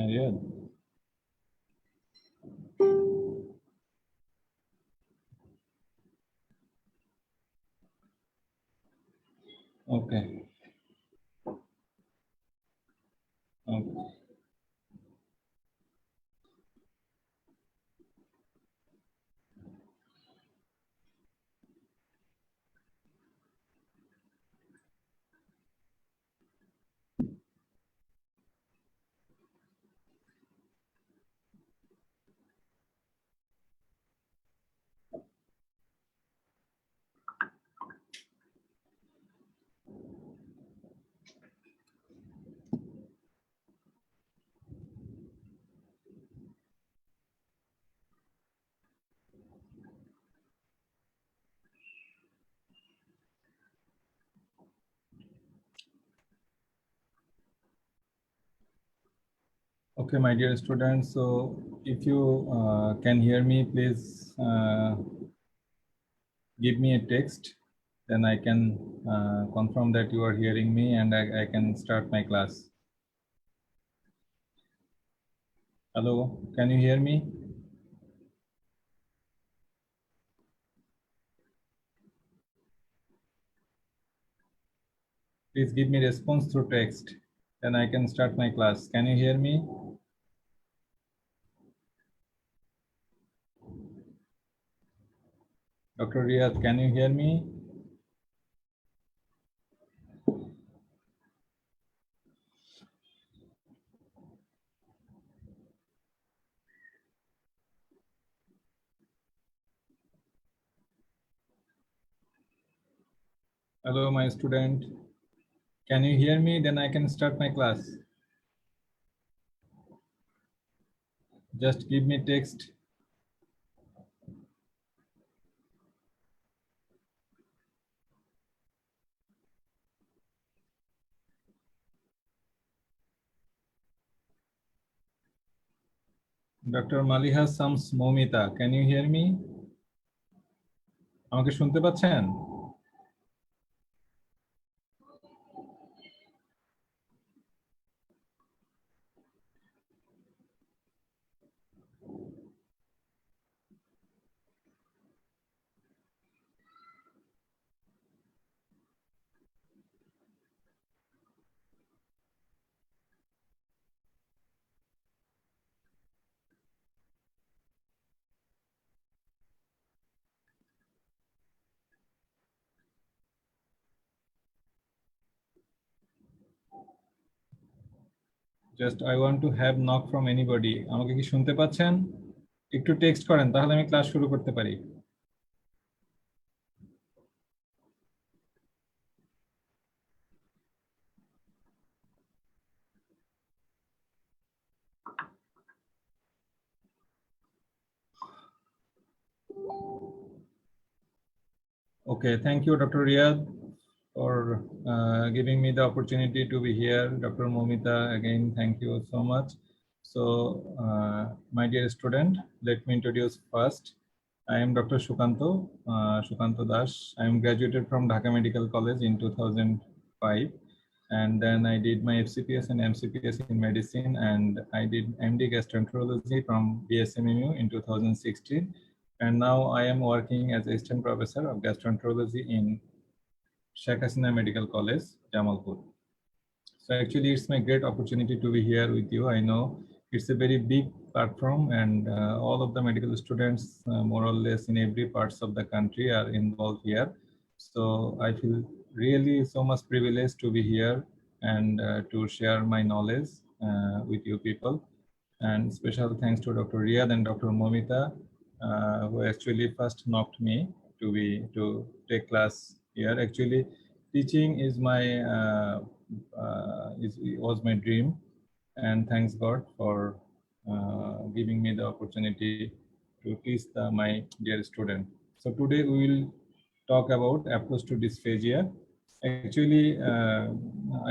Yeah. Okay. Okay. Okay, my dear students. So, if you can hear me, please give me a text. Then I can confirm that you are hearing me, and I can start my class. Hello, can you hear me? Please give me response through text. Then I can start my class. Can you hear me? Dr. Riyad, can you hear me? Hello, my student. Can you hear me? Then I can start my class. Just give me text. Dr. Maliha Sams Momita, can you hear me? আমাকে শুনতে পাচ্ছেন? Just I want to have knock from anybody. আমাকে কি শুনতে পাচ্ছেন? একটু text করেন তাহলে আমি ক্লাস শুরু করতে পারি। Okay, thank you, Dr. Riyad, for giving me the opportunity to be here. Dr. Momita, again, thank you so much. So, my dear student, let me introduce first. I am Dr. Shukanto Das. I am graduated from Dhaka Medical College in 2005. And then I did my FCPS and MCPS in medicine, and I did MD gastroenterology from BSMMU in 2016. And now I am working as assistant professor of gastroenterology in Sheikh Hasina Medical College, Jamalpur. So actually it's my great opportunity to be here with you. I know it's a very big platform, and all of the medical students more or less in every parts of the country are involved here. So I feel really so much privileged to be here and to share my knowledge with you people. And special thanks to Dr. Riyad and Dr. Momita, who actually first knocked me to take class here. Actually, teaching is my was my dream, and thanks God for giving me the opportunity to teach my dear student. So today we will talk about approach to dysphagia. Actually,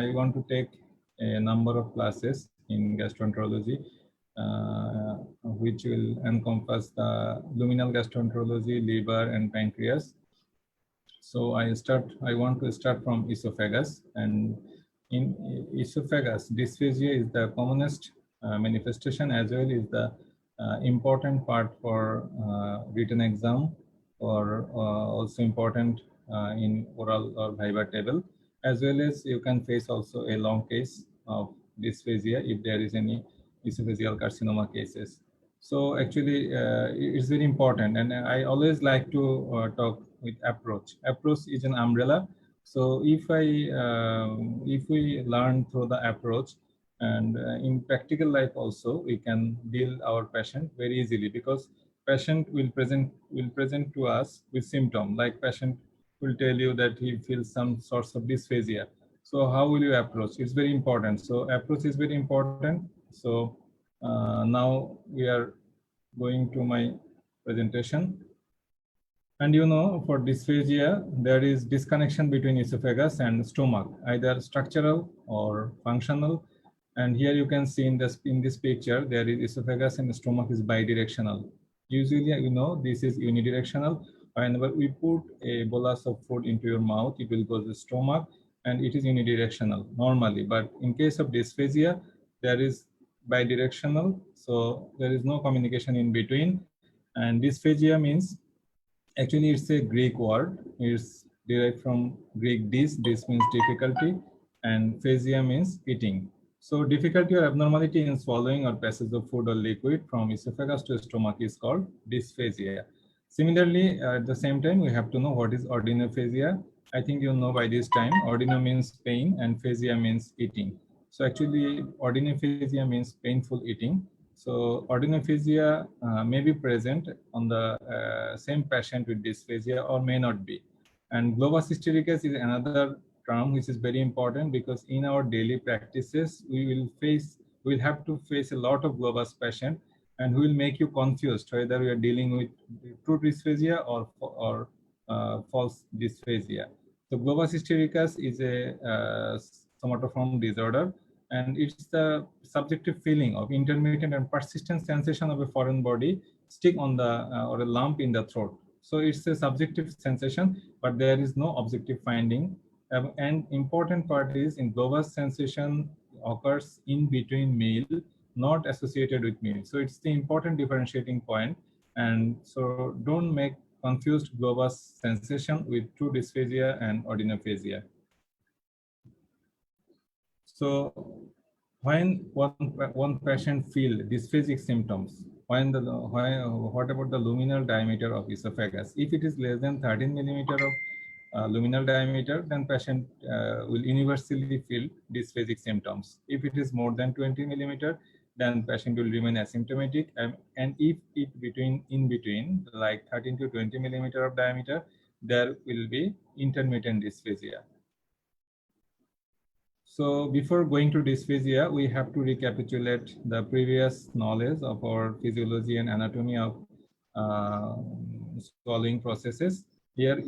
I want to take a number of classes in gastroenterology, which will encompass the luminal gastroenterology, liver, and pancreas. So I want to start from esophagus. And in esophagus, dysphagia is the commonest manifestation as well is the important part for written exam, or also important in oral or viva table, as well as you can face also a long case of dysphagia if there is any esophageal carcinoma cases. So actually, it's very important, and I always like to talk with approach. Approach is an umbrella. So if we learn through the approach, and in practical life also, we can deal our patient very easily, because patient will present to us with symptom, like patient will tell you that he feels some sorts of dysphagia. So how will you approach? It's very important. So approach is very important. So now we are going to my presentation. And for dysphagia, there is disconnection between esophagus and stomach, either structural or functional. And here you can see in this picture, there is esophagus and the stomach is bidirectional. Usually, this is unidirectional. Whenever we put a bolus of food into your mouth, it will go to the stomach, and it is unidirectional normally. But in case of dysphagia, there is bidirectional, so there is no communication in between. And dysphagia means, actually, it's a Greek word. It's derived from Greek dys. Dys means difficulty, and phasia means eating. So difficulty or abnormality in swallowing or passage of food or liquid from esophagus to stomach is called dysphagia. Similarly, at the same time, we have to know what is ordinophagia. I think you know by this time. Ordino means pain, and phasia means eating. So actually, ordinophagia means painful eating. So ordinophagia may be present on the same patient with dysphagia or may not be. And globus hystericus is another term which is very important, because in our daily practices we will have to face a lot of globus patient, and who will make you confused whether we are dealing with true dysphagia or false dysphagia. So globus hystericus is a somatoform disorder, and it's the subjective feeling of intermittent and persistent sensation of a foreign body stick on the or a lump in the throat. So it's a subjective sensation, but there is no objective finding. And important part is, in globus sensation occurs in between meal, not associated with meal. So it's the important differentiating point. And so don't make confused globus sensation with true dysphagia and ordinophagia. So when one patient feel dysphasic symptoms, what about the luminal diameter of esophagus? If it is less than 13 millimeter of luminal diameter, then patient will universally feel dysphasic symptoms. If it is more than 20 millimeter, then patient will remain asymptomatic. And if it in between, like 13 to 20 millimeter of diameter, there will be intermittent dysphagia. So before going to dysphagia, we have to recapitulate the previous knowledge of our physiology and anatomy of swallowing processes. Here,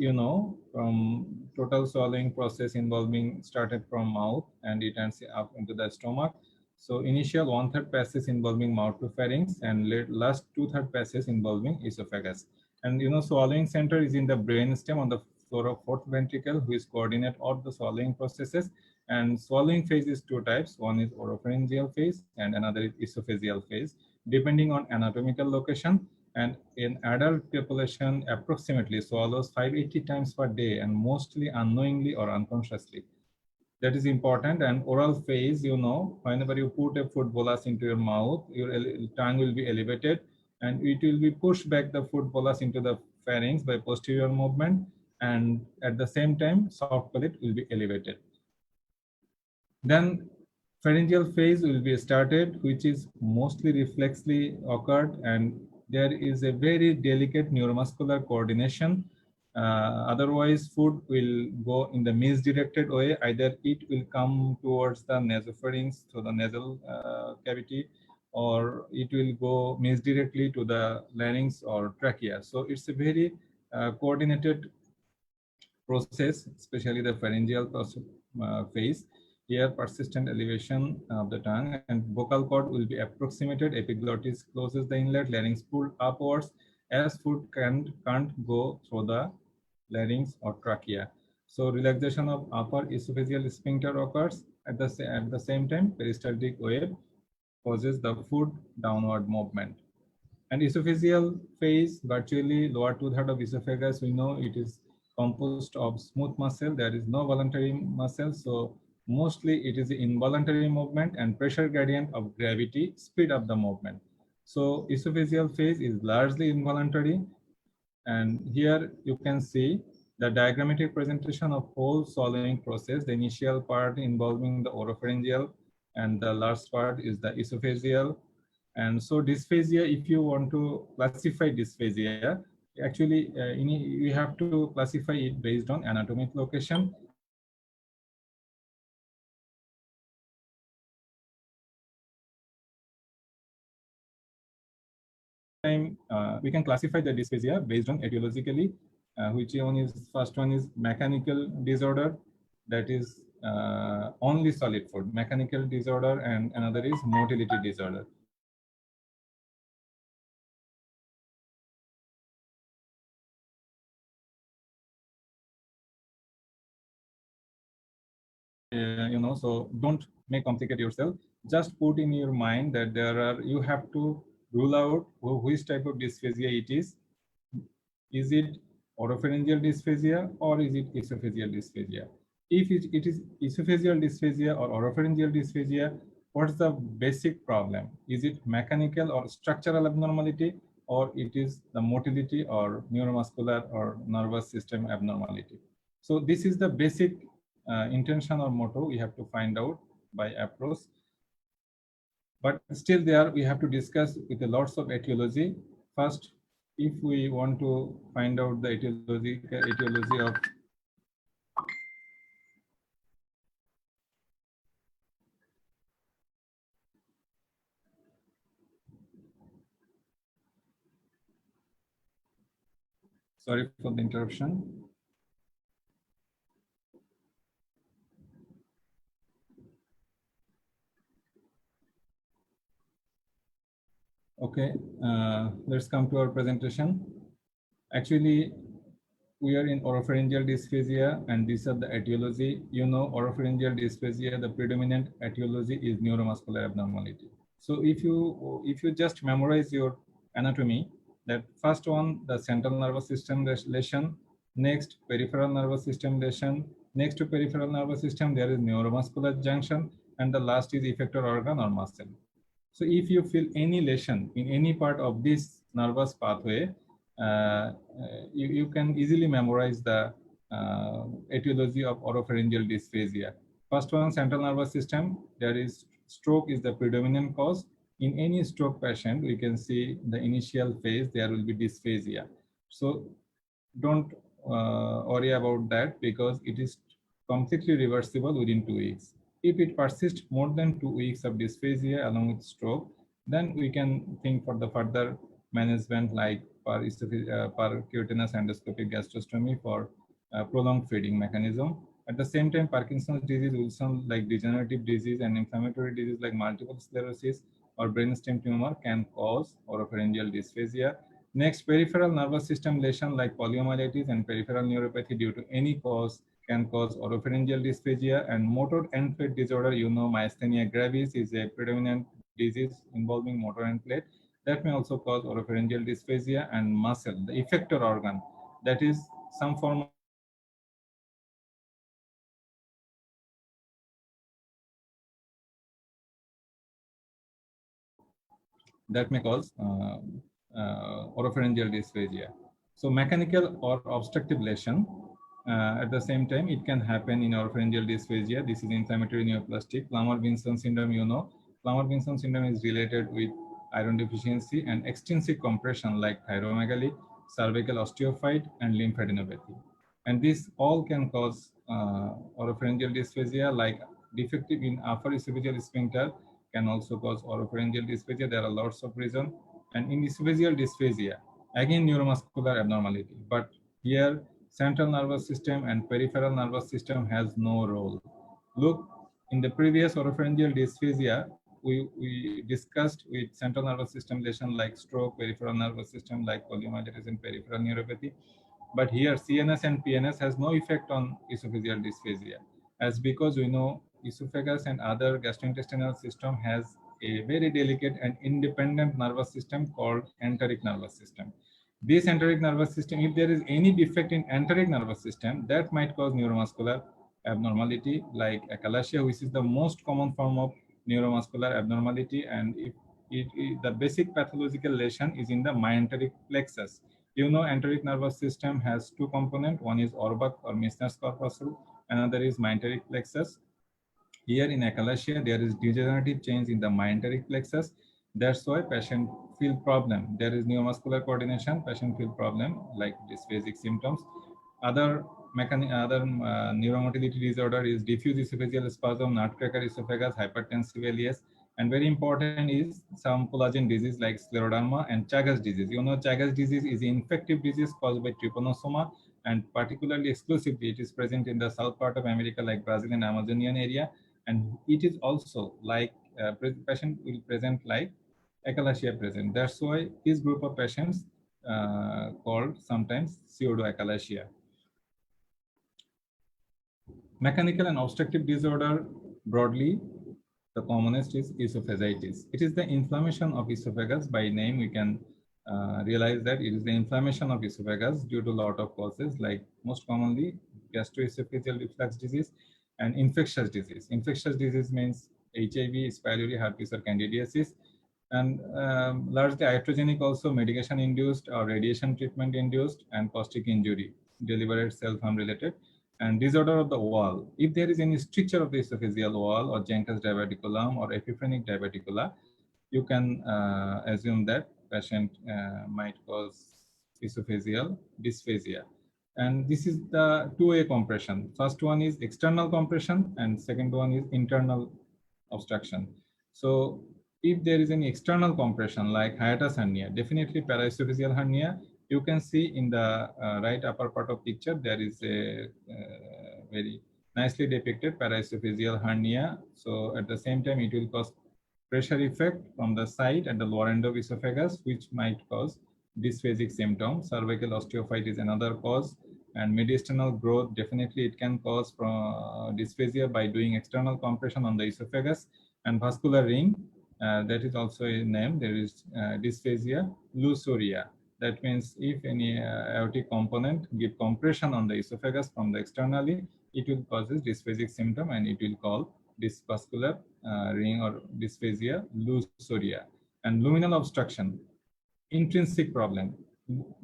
from total swallowing process involving started from mouth and it ends up into the stomach. So initial 1/3 passes involving mouth to pharynx, and last 2/3 passes involving esophagus. And swallowing center is in the brainstem on the floor of fourth ventricle, which coordinate all the swallowing processes. And swallowing phase is two types. One is oropharyngeal phase and another is esophageal phase, depending on anatomical location. And in adult population, approximately swallows 580 times per day, and mostly unknowingly or unconsciously. That is important. And oral phase, whenever you put a food bolus into your mouth, your tongue will be elevated, and it will be pushed back the food bolus into the pharynx by posterior movement. And at the same time, soft palate will be elevated. Then pharyngeal phase will be started, which is mostly reflexly occurred, and there is a very delicate neuromuscular coordination. Otherwise, food will go in the misdirected way. Either it will come towards the nasopharynx through the nasal cavity, or it will go misdirectly to the larynx or trachea. So it's a very coordinated process, especially the pharyngeal phase. Here, persistent elevation of the tongue and vocal cord will be approximated. Epiglottis closes the inlet, larynx pulled upwards, as food can't go through the larynx or trachea. So relaxation of upper esophageal sphincter occurs. At the same time, peristaltic wave causes the food downward movement. And esophageal phase, virtually lower two-thirds of esophagus, we know it is composed of smooth muscle. There is no voluntary muscle. So mostly it is involuntary movement, and pressure gradient of gravity speed up the movement. So esophageal phase is largely involuntary. And here you can see the diagrammatic presentation of whole swallowing process. The initial part involving the oropharyngeal, and the last part is the esophageal. And so dysphagia, if you want to classify dysphagia, actually you have to classify it based on anatomic location. We can classify the dysphagia based on etiologically, which one is, first one is mechanical disorder, that is only solid food, mechanical disorder, and another is motility disorder. So don't make complicate yourself. Just put in your mind that you have to rule out which type of dysphagia it is. Is it oropharyngeal dysphagia or is it esophageal dysphagia? If it is esophageal dysphagia or oropharyngeal dysphagia, what's the basic problem? Is it mechanical or structural abnormality, or it is the motility or neuromuscular or nervous system abnormality? So this is the basic intention or motto we have to find out by approach. But still there we have to discuss with lots of etiology. First, if we want to find out the etiology of sorry for the interruption. Okay, let's come to our presentation. Actually, we are in oropharyngeal dysphagia, and these are the etiology. You know, oropharyngeal dysphagia, the predominant etiology is neuromuscular abnormality. So if you just memorize your anatomy, that first one, the central nervous system lesion, next peripheral nervous system lesion, next to peripheral nervous system there is neuromuscular junction, and the last is effector organ or muscle. So if you feel any lesion in any part of this nervous pathway, you can easily memorize the etiology of oropharyngeal dysphagia. First one, central nervous system, there is stroke is the predominant cause. In any stroke patient, we can see the initial phase, there will be dysphagia. So don't worry about that, because it is completely reversible within 2 weeks. If it persists more than 2 weeks of dysphagia along with stroke, then we can think for the further management like percutaneous endoscopic gastrostomy for prolonged feeding mechanism. At the same time, Parkinson's disease, Wilson like degenerative disease, and inflammatory disease like multiple sclerosis or brainstem tumor can cause oropharyngeal dysphagia. Next, peripheral nervous system lesion like poliomyelitis and peripheral neuropathy due to any cause can cause oropharyngeal dysphagia. And motor end plate disorder, you know, myasthenia gravis is a predominant disease involving motor end plate that may also cause oropharyngeal dysphagia. And muscle, the effector organ, that is some form that may cause oropharyngeal dysphagia. So mechanical or obstructive lesion, at the same time, it can happen in oropharyngeal dysphagia. This is inflammatory neoplastic. Plummer-Vinson syndrome, you know. Plummer-Vinson syndrome is related with iron deficiency and extensive compression like thyromegaly, cervical osteophyte, and lymphadenopathy. And this all can cause oropharyngeal dysphagia, like defective in upper esophageal sphincter can also cause oropharyngeal dysphagia. There are lots of reasons. And in esophageal dysphagia, again neuromuscular abnormality, but here central nervous system and peripheral nervous system has no role. Look, in the previous oropharyngeal dysphagia, we discussed with central nervous system lesion like stroke, peripheral nervous system like poliomyelitis and peripheral neuropathy. But here CNS and PNS has no effect on esophageal dysphagia, as because we know esophagus and other gastrointestinal system has a very delicate and independent nervous system called enteric nervous system. This enteric nervous system, if there is any defect in enteric nervous system, that might cause neuromuscular abnormality like achalasia, which is the most common form of neuromuscular abnormality. And if the basic pathological lesion is in the myenteric plexus. You know, enteric nervous system has two components. One is Orbach or Meissner's corpuscle, another is myenteric plexus. Here in achalasia, there is degenerative change in the myenteric plexus. That's why patient feel problem. There is neuromuscular coordination, patient feel problem like dysphasic symptoms. Other neuromotility disorder is diffuse esophageal spasm, nutcracker esophagus, hypertensive LES, and very important is some collagen disease like scleroderma and Chagas disease. You know, Chagas disease is an infective disease caused by trypanosoma, and particularly exclusively it is present in the south part of America like Brazil and Amazonian area. And it is also like patient will present like achalasia present. That's why this group of patients called sometimes pseudoachalasia. Mechanical and obstructive disorder, broadly, the commonest is esophagitis. It is the inflammation of esophagus. By name, we can realize that it is the inflammation of esophagus due to a lot of causes, like most commonly gastroesophageal reflux disease and infectious disease. Infectious disease means HIV, S. pylori, herpes, or candidiasis. And largely iatrogenic also, medication induced or radiation treatment induced, and caustic injury, deliberate self-harm related. And disorder of the wall. If there is any stricture of the esophageal wall or Jenkins diverticulum or epiphrenic diverticula, you can assume that patient might cause esophageal dysphagia. And this is the two-way compression. First one is external compression and second one is internal obstruction. So if there is any external compression like hiatus hernia, definitely paraesophageal hernia. You can see in the right upper part of picture, there is a very nicely depicted paraesophageal hernia. So at the same time, it will cause pressure effect from the side at the lower end of esophagus, which might cause dysphasic symptoms. Cervical osteophyte is another cause, and mediastinal growth, definitely it can cause dysphagia by doing external compression on the esophagus. And vascular ring, that is also a name. There is dysphagia lusoria. That means if any aortic component give compression on the esophagus from the externally, it will causes dysphasic symptom and it will call dysvascular ring or dysphagia lusoria. And luminal obstruction, intrinsic problem.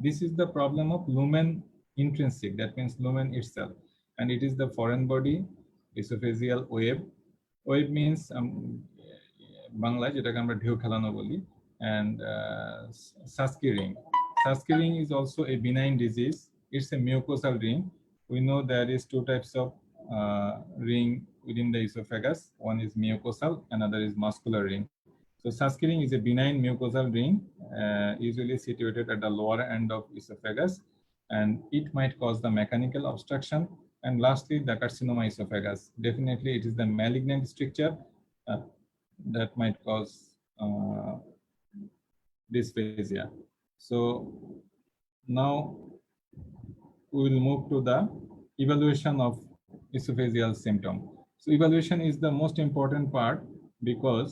This is the problem of lumen intrinsic, that means lumen itself. And it is the foreign body esophageal wave. Wave means Bangla, যেটাকে আমরা ঢেউ খেলানো বলি, and Saski ring. Saski ring is also a benign disease. It's a mucosal ring. We know there is two types of ring within the esophagus. One is mucosal, another is muscular ring. So Saski ring is a benign mucosal ring, usually situated at the lower end of esophagus, and it might cause the mechanical obstruction. And lastly, the carcinoma esophagus. Definitely, it is the malignant stricture that might cause dysphagia. So now we will move to the evaluation of esophageal symptom. So evaluation is the most important part because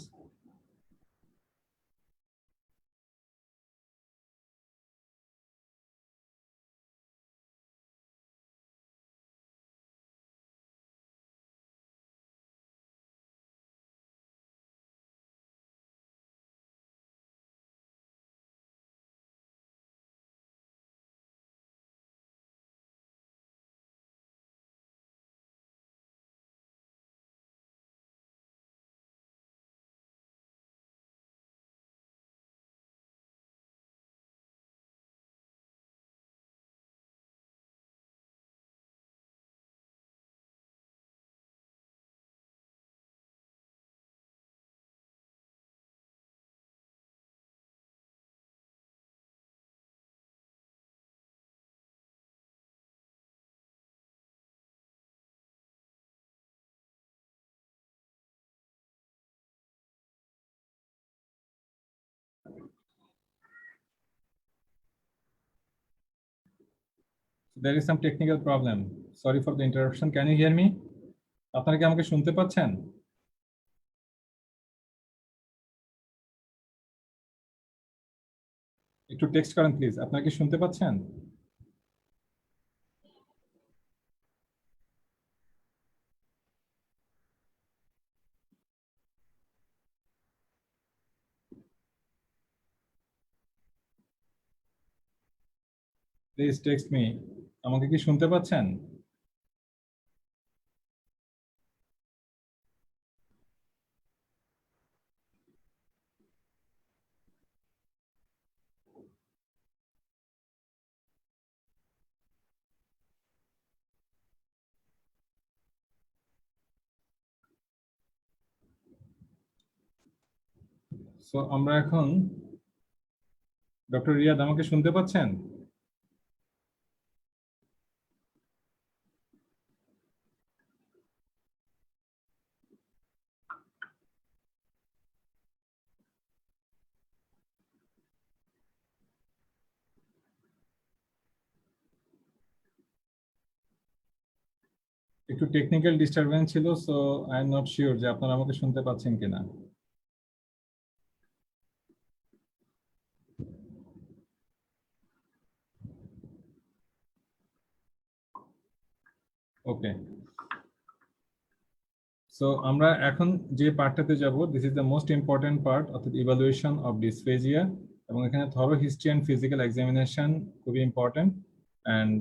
there is some technical problem. Sorry for the interruption. Can you hear me? আপনারা কি আমাকে শুনতে পাচ্ছেন? একটু text করেন please. আপনারা কি শুনতে পাচ্ছেন? Please text me. আমাকে কি শুনতে পাচ্ছেন? সো আমরা এখন, ডক্টর রিয়াদ আমাকে শুনতে পাচ্ছেন? একটু টেকনিক্যাল ডিস্টারবেন্স ছিল, so I am not sure যে আপনারা আমাকে শুনতে পাচ্ছেন কিনা। ওকে, সো আমরা এখন যে পার্টটাতে যাব, this is the most important part, অর্থাৎ ইভালুয়েশন অফ ডিসফেজিয়া। এবং এখানে thorough history and physical examination খুবই important, and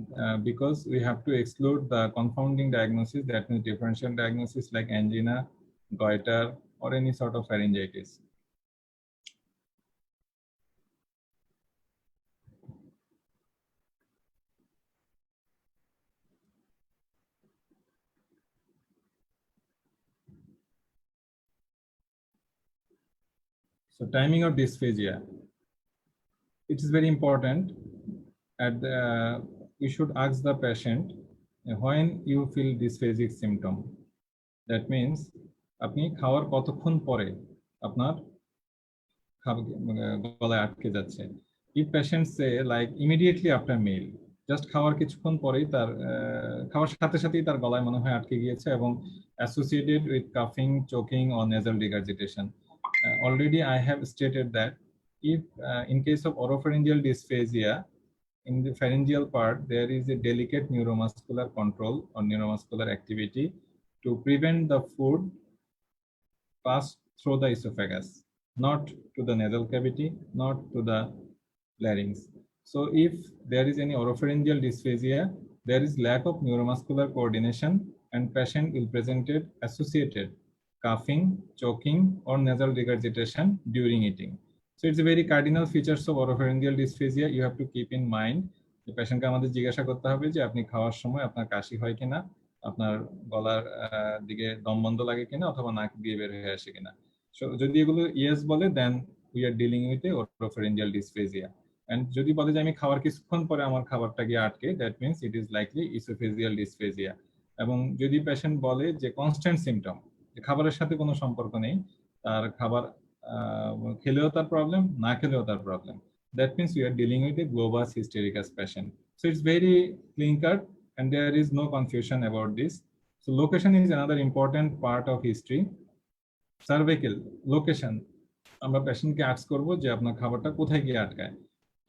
because we have to exclude the confounding diagnosis, that means differential diagnosis like angina, goiter, or any sort of pharyngitis. So timing of dysphagia, it is very important. We should ask the patient when you feel dysphasic symptom. That means আপনি খাওয়ার কতক্ষণ পরে আপনার গলায় আটকে যাচ্ছে। If patients say like immediately after meal, just খাওয়ার কিছুক্ষণ পরেই তার খাওয়ার সাথে সাথেই তার গলায় মনে হয় আটকে গিয়েছে এবং associated with coughing, choking or nasal regurgitation. Already I have stated that if in case of oropharyngeal dysphasia, in the pharyngeal part there is a delicate neuromuscular control or neuromuscular activity to prevent the food pass through the esophagus, not to the nasal cavity, not to the larynx. So if there is any oropharyngeal dysphasia, there is lack of neuromuscular coordination and patient will present associated coughing, choking or nasal regurgitation during eating. So it's a very cardinal features of oropharyngeal dysphasia. You have to keep in mind. The patient কে আমাদের জিজ্ঞাসা করতে হবে যে আপনি খাওয়ার সময় আপনার কাশি হয় কিনা, আপনার গলার দিকে দম বন্ধ লাগে কিনা, অথবা নাক দিয়ে বের হয়ে আসে কিনা। সো যদি এগুলো ইয়েস বলে, then we are dealing with a oropharyngeal dysphagia. And যদি বলে যে আমি খাওয়ার কিছুক্ষণ পরে আমার খাবারটা গিয়ে আটকে, that means it is likely oesophageal dysphagia. এবং যদি পেশেন্ট বলে যে কনস্ট্যান্ট সিমটম, খাবারের সাথে কোনো সম্পর্ক নেই, তার খাবার খেলেও তার প্রবলেম, না খেলেও তার problem, that means we are dealing with a globus hystericus patient. So it's very clean cut and there is no confusion about this. So location is another important part of history. Cervical location, আমরা পেশেন্টকে ask করব যে আপনার খাবারটা কোথায় গিয়ে আটকায়।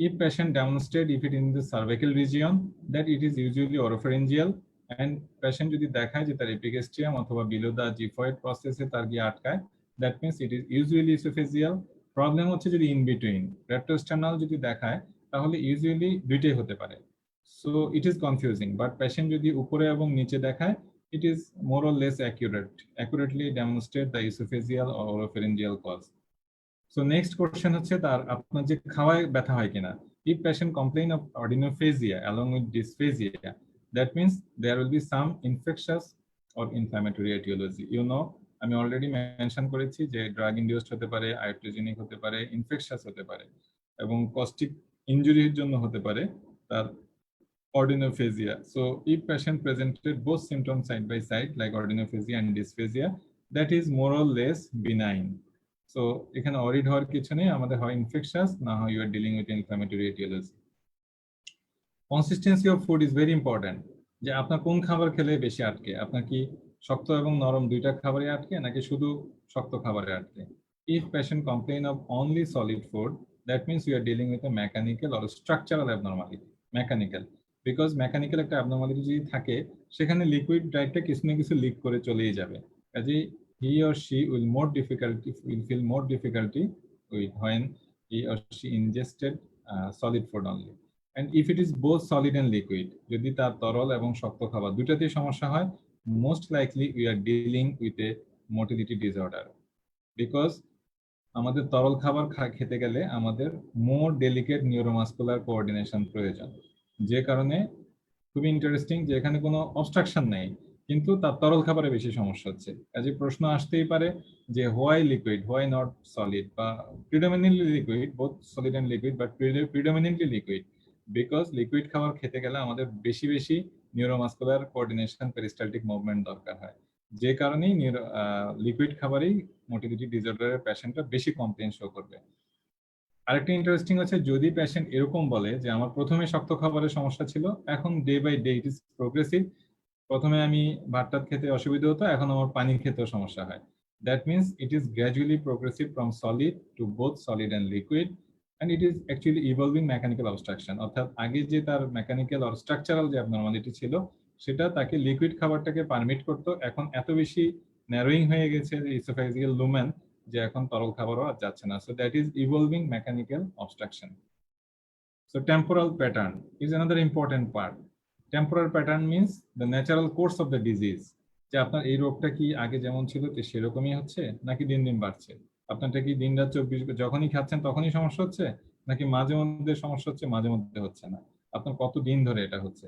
If patient demonstrate if it in the cervical region, that it is usually oropharyngeal, and patient যদি দেখায় যে তার epigastrium অথবা below the xiphoid process এ তার গিয়ে আটকায়, that means it is usually esophageal. Problem হচ্ছে যদি in between retrosternal যদি দেখায়, তাহলে ইউজুয়ালি দুইটাই হতে পারে। So it is confusing, but patient যদি উপরে এবং নিচে দেখায়, it is more or less accurately demonstrate the esophageal or oropharyngeal cause. So next question হচ্ছে তার আপনার যে খাওয়ায় ব্যথা হয় কিনা। If patient complain of odynophagia along with dysphagia, that means there will be some infectious or inflammatory etiology. You know, আমি already mention করেছি যে ড্রাগ ইনডিউসড হতে পারে, আইপ্টোজেনিক হতে পারে, ইনফেকশাস হতে পারে এবং কস্টিক ইনজুরির জন্য হতে পারে তার odynophagia. So if patient presented both symptoms side by side like odynophagia and dysphagia, that is more or less benign. So এখানে অরিড হওয়ার কিছু নেই, আমাদের হয় ইনফেকশাস, না হয় you are dealing with inflammatory etiology. Consistency of food is very important, যে আপনার কোন খাবার খেলে বেশি আটকে, আপনার কি শক্ত এবং নরম দুইটা খাবারে আটকে নাকি শুধু শক্ত খাবারে আটকে। If patient complain of only solid food, that means we are dealing with a mechanical or structural abnormality. Mechanical, because mechanical একটা abnormality যদি থাকে সেখানে লিকুইড ড্রাইভটা কিছু না কিছু লিক করে চলেই যাবে, কাজেই he or she will feel more difficulty with when he or she ingested solid food only. And if it is both solid and liquid, যদি তার তরল এবং শক্ত খাবার দুটাতেই সমস্যা হয়, most likely we are dealing with a motility disorder, because আমাদের তরল খাবার খেতে গেলে আমাদের মোর ডেলিকেট নিউরোমাসকুলার কোঅর্ডিনেশন প্রয়োজন, যে কারণে খুবই ইন্টারেস্টিং যে এখানে কোনো অবস্ট্রাকশন নেই কিন্তু তার তরল খাবারে বেশি সমস্যা হচ্ছে। কাজে প্রশ্ন আসতেই পারে যে why liquid, why not solid, বা predominantly liquid, both solid and liquid, but predominantly liquid, because liquid খাবার খেতে গেলে আমাদের বেশি বেশি নিউরোমাসকুলার কোঅর্ডিনেশন, পেরিস্টালটিক মুভমেন্ট দরকার হয়, যে কারণেই লিকুইড খাবারেই মোটিলিটি ডিসঅর্ডারের পেশেন্টটা বেশি কমপ্লেইন শো করবে। আরেকটা ইন্টারেস্টিং হচ্ছে যদি পেশেন্ট এরকম বলে যে আমার প্রথমে শক্ত খাবারের সমস্যা ছিল, এখন day by day it is progressive, প্রথমে আমি ভাতটা খেতে অসুবিধা হতো, এখন আমার পানি খেতেও সমস্যা হয়, that means it is gradually progressive from solid to both solid and liquid, and it is actually evolving mechanical obstruction. অর্থাৎ আগে যে তার মেকানিক্যাল অর স্ট্রাকচারাল যে অ্যাবনরমালিটি ছিল সেটা তাকে লিকুইড খাবারটাকে পারমিট করতো, এখন এত বেশি ন্যারোয়িং হয়ে গেছে যে ইসোফেজিয়াল লুমেন যে এখন তরল খাবারও আর যাচ্ছে না। So that is evolving mechanical obstruction. So temporal pattern is another important part. Temporal pattern means the natural course of the disease, যে আপনার এই রোগটা কি আগে যেমন ছিল সেরকমই হচ্ছে নাকি দিন দিন বাড়ছে, আপনারটা কি দিন রাত 24 যখনই খাচ্ছেন তখনই সমস্যা হচ্ছে, নাকি মাঝে মধ্যে সমস্যা হচ্ছে মাঝে মধ্যে হচ্ছে না, আপনার কত দিন ধরে এটা হচ্ছে।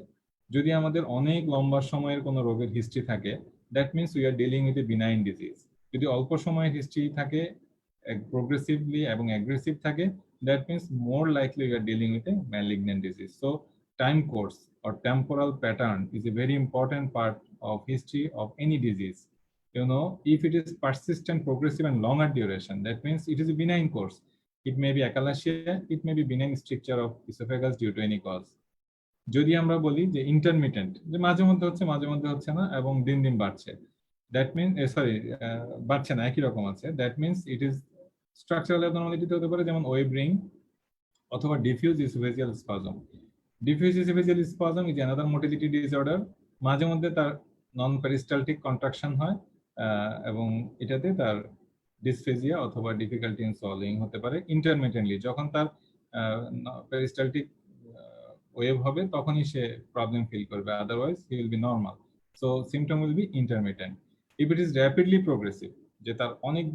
যদি আমাদের অনেক লম্বা সময়ের কোনো রোগের হিস্ট্রি থাকে, that means we are dealing with A benign disease. যদি অল্প সময়ের হিস্ট্রি থাকে, প্রোগ্রেসিভলি এবং অ্যাগ্রেসিভ থাকে, that means more likely we are dealing with a malignant disease. So time course or temporal pattern is a very important part of history of any disease. You know, if it is persistent, progressive and longer duration, that means it is a benign course. It may be achalasia, it may be benign stricture of esophagus due to any cause. যদি আমরা বলি যে intermittent, যে মাঝে মধ্যে হচ্ছে না এবং দিন দিন বাড়ছে, দ্যাট মিন বাড়ছে না, একই রকম আছে, that means it is structural অ্যাবনরমালিটি হতে পারে, যেমন ওয়েব রিং অথবা diffuse oesophageal spasm. Diffuse oesophageal spasm is another motility disorder. মাঝে মধ্যে তার নন পেরিস্টালটিক কন্ট্রাকশন হয় এবং এটাতে তার ডিসফেজিয়া অথবা ডিফিকাল্টি ইন সোয়ালোইং হতে পারে ইন্টারমিটেন্টলি। যখন তার পেরিস্টালটিক ওয়েভ হবে তখনই সে প্রবলেম ফিল করবে, otherwise he will be normal. So symptom will be intermittent. If it is rapidly progressive, যে তার অনেক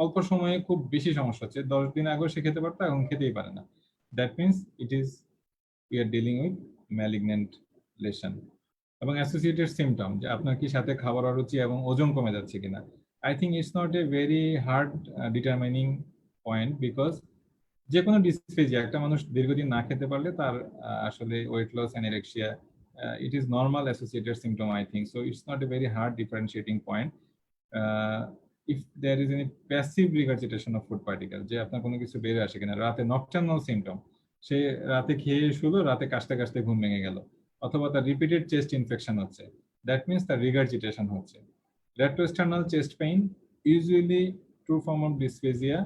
অল্প সময়ে খুব বেশি সমস্যা হচ্ছে, 10 দিন আগেও সে খেতে পারতো এখন খেতেই পারে না, that means it is we are dealing with malignant lesion. এবং অ্যাসোসিয়েটেড সিমটম, যে আপনার কি সাথে খাবার অরুচি এবং ওজন কমে যাচ্ছে কিনা, I think it's not a very hard determining point, because যে কোনো ডিসফেজিয়া একটা মানুষ দীর্ঘদিন না খেতে পারলে তার আসলে weight loss and anorexia, it is normal associated symptom, I think. So it's not a very hard differentiating point. If there is any passive regurgitation of food particle, যে আপনার কোনো কিছু বেরিয়ে আসে কিনা, রাতে নকটার্নাল সিমটম, সে রাতে খেয়ে শুলো, রাতে কাশতে কাশতে ঘুম ভেঙে গেল, অথবা তার রিপিটেড চেস্ট ইনফেকশন হচ্ছে, দ্যাট মিনস তার রিগার্জিটেশন হচ্ছে। Retrosternal chest pain, usually true form of dysphagia,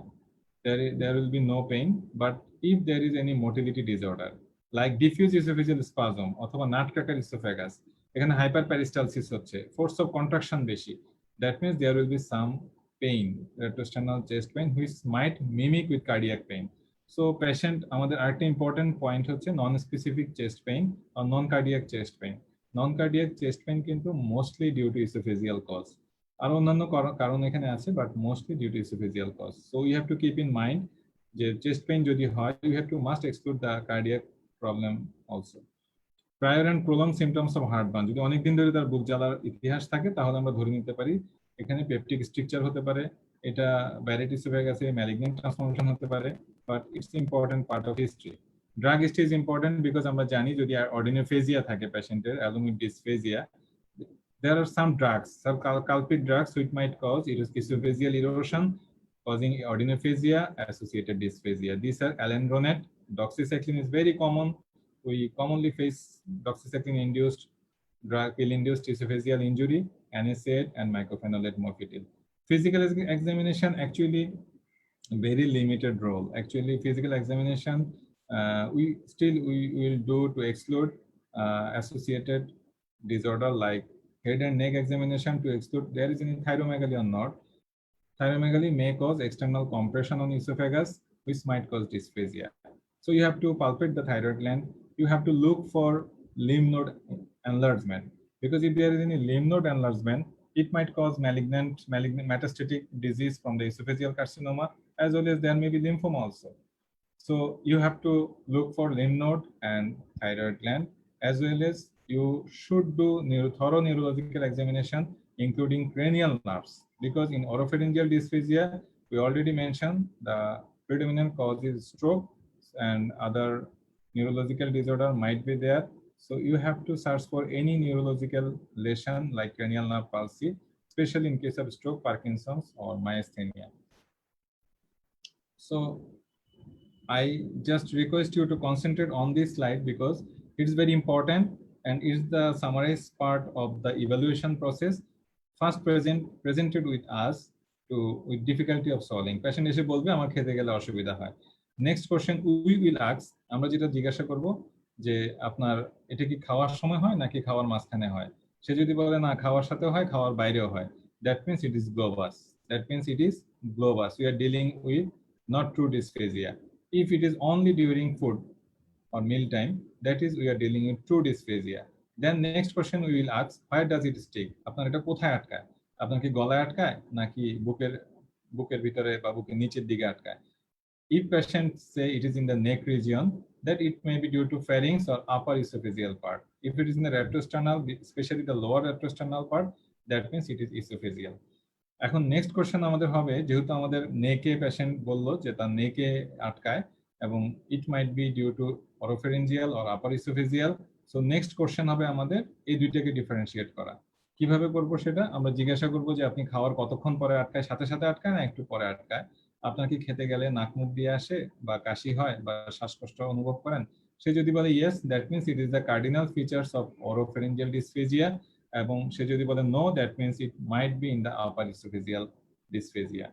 there will be no pain, but if there is any motility disorder like diffuse esophageal spasm অথবা nutcracker esophagus, এখানে hyperperistalsis হচ্ছে, force of contraction বেশি, that means there will be some pain, retrosternal chest pain, which might mimic with cardiac pain. So patient, আমাদের আরেকটা important point হচ্ছে non-specific chest pain or non-cardiac chest pain. Non-cardiac chest pain কিন্তু mostly due to esophageal cause. আর অন্যান্য কারণ এখানে আছে, but mostly due to esophageal cause. So you have to keep in mind যে chest pain যদি হয়, you have to must exclude the cardiac problem also. Prior and prolonged symptoms of heartburn, যদি অনেকদিন ধরে তার বুক জ্বালার ইতিহাস থাকে তাহলে আমরা ধরে নিতে পারি এখানে পেপটিক স্ট্রাকচার হতে পারে, এটা ব্যারেট ইসোফেগাসে ম্যালিগন্যান্ট ট্রান্সফরমেশন হতে পারে, but it's important part of history. Drug history is important because আমরা জানি যদি অর্ডিনোফেজিয়া থাকে পেশেন্টের along with dysphagia, there are some drugs, some culprit drugs which might cause esophageal erosion causing ordinophagia associated dysphagia. These are alendronate, doxycycline is very common. We commonly face doxycycline induced drug pill induced esophageal injury, NSAID and mycophenolate mofetil. Physical examination, actually very limited role. Actually, physical examination, we will do to exclude associated disorder like head and neck examination to exclude there is any thyromegaly or not. Thyromegaly may cause external compression on esophagus, which might cause dysphagia. So you have to palpate the thyroid gland. You have to look for lymph node enlargement, because if there is any lymph node enlargement, it might cause malignant metastatic disease from the esophageal carcinoma, as well as there may be lymphoma also. So you have to look for lymph node and thyroid gland, as well as you should do thorough neurological examination, including cranial nerves, because in oropharyngeal dysphagia, we already mentioned the predominant cause is stroke and other neurological disorder might be there. So you have to search for any neurological lesion like cranial nerve palsy, especially in case of stroke, Parkinson's, or myasthenia. So I just request you to concentrate on this slide because it's very important and it's the summarized part of the evaluation process. First presented with us with difficulty of solving. Patient এসে বলবে আমার খেতে গেলে অসুবিধা হয়। Next question we will ask, আমরা যেটা জিজ্ঞাসা করব যে আপনার এটা কি খাওয়ার সময় হয় নাকি খাওয়ার মাঝখানে হয়। সে যদি বলে না খাওয়ার সাথেও হয় খাওয়ার বাইরেও হয়, that means it is globus. That means it is globus. We are dealing with not true dysphagia. If it is only during food or meal time, that is we are dealing with true dysphagia. Then next question we will ask, where does it stick? আপনার এটা কোথায় আটকায়? আপনার কি গলায় আটকায় নাকি বুকের ভিতরে বা বুকের নিচের দিকে আটকায়? If patients say it is in the neck region, that it may be due to pharynx or upper esophageal part. If it is in the retrosternal, especially the lower retrosternal part, that means it is esophageal. এখন next question আমাদের হবে, যেহেতু আমাদের নেকে patient বলল যে তার নেকে আটকায় এবং it might be due to oropharyngeal or upper oesophageal. So next question হবে আমাদের এই দুইটাকে ডিফারেন্সিয়েট করা। কিভাবে করব সেটা আমরা জিজ্ঞাসা করব যে আপনি খাওয়ার কতক্ষণ পরে আটকায়, সাথে সাথে আটকায় না একটু পরে আটকায়? আপনার কি খেতে গেলে নাক মুখ দিয়ে আসে বা কাশি হয় বা শ্বাসকষ্ট অনুভব করেন? সে যদি বলে yes, that means it is the cardinal features of oropharyngeal dysphagia, এবং সে যদি বলে no, that means it might be in the upper oesophageal dysphagia.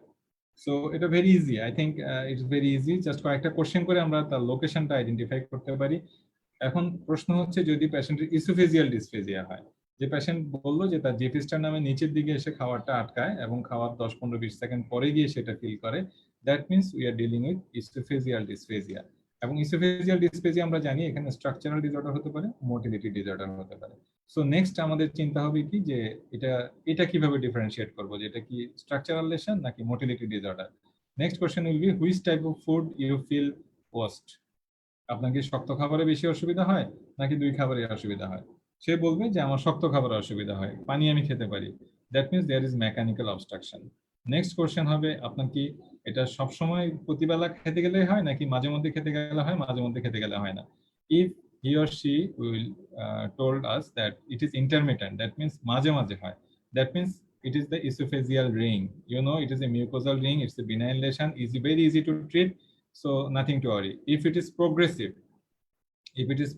So এটা very easy, I think it's very easy. Just কয়েকটা question করে আমরা তার লোকেশনটা আইডেন্টিফাই করতে পারি। এখন প্রশ্ন হচ্ছে যদি পেশেন্টের ইসোফেজিয়াল ডিসফেজিয়া হয়, যে পেশেন্ট বললো যে তার জেফিস্টার নামে নিচের দিকে এসে খাবারটা আটকায় এবং খাওয়ার 10-15-20 সেকেন্ড পরে গিয়ে সেটা ফিল করে, that means we are dealing with oesophageal dysphagia. এবং ইসোফেজিয়াল ডিসফেজিয়া আমরা জানি এখানে স্ট্রাকচারাল ডিসঅর্ডার হতে পারে, মোটিলিটি ডিসঅর্ডার হতে পারে। সো নেক্সট আমাদের চিন্তা হবে কি যে এটা কিভাবে ডিফারেন্সিয়েট করবো, যে এটা কি স্ট্রাকচারাল লেশন নাকি motility disorder. Next question will be which type of food you feel worst. আপনার কি শক্ত খাবারে বেশি অসুবিধা হয় নাকি দুই খাবারে অসুবিধা হয়? সে বলবে যে আমার শক্ত খাবারে অসুবিধা হয়, পানি আমি খেতে পারি, that means there is mechanical obstruction. Next question হবে আপনার কি এটা সবসময় প্রতিবেলা খেতে গেলে হয় নাকি মাঝে মধ্যে খেতে গেলে হয়, মাঝে মধ্যে খেতে গেলে হয় না। If he or she will told us that it is intermittent, that means মাঝে মাঝে হয়, that means it is the esophageal ring. You know, it is a mucosal ring, it's a benign lesion, very easy to treat, so nothing to worry. If it is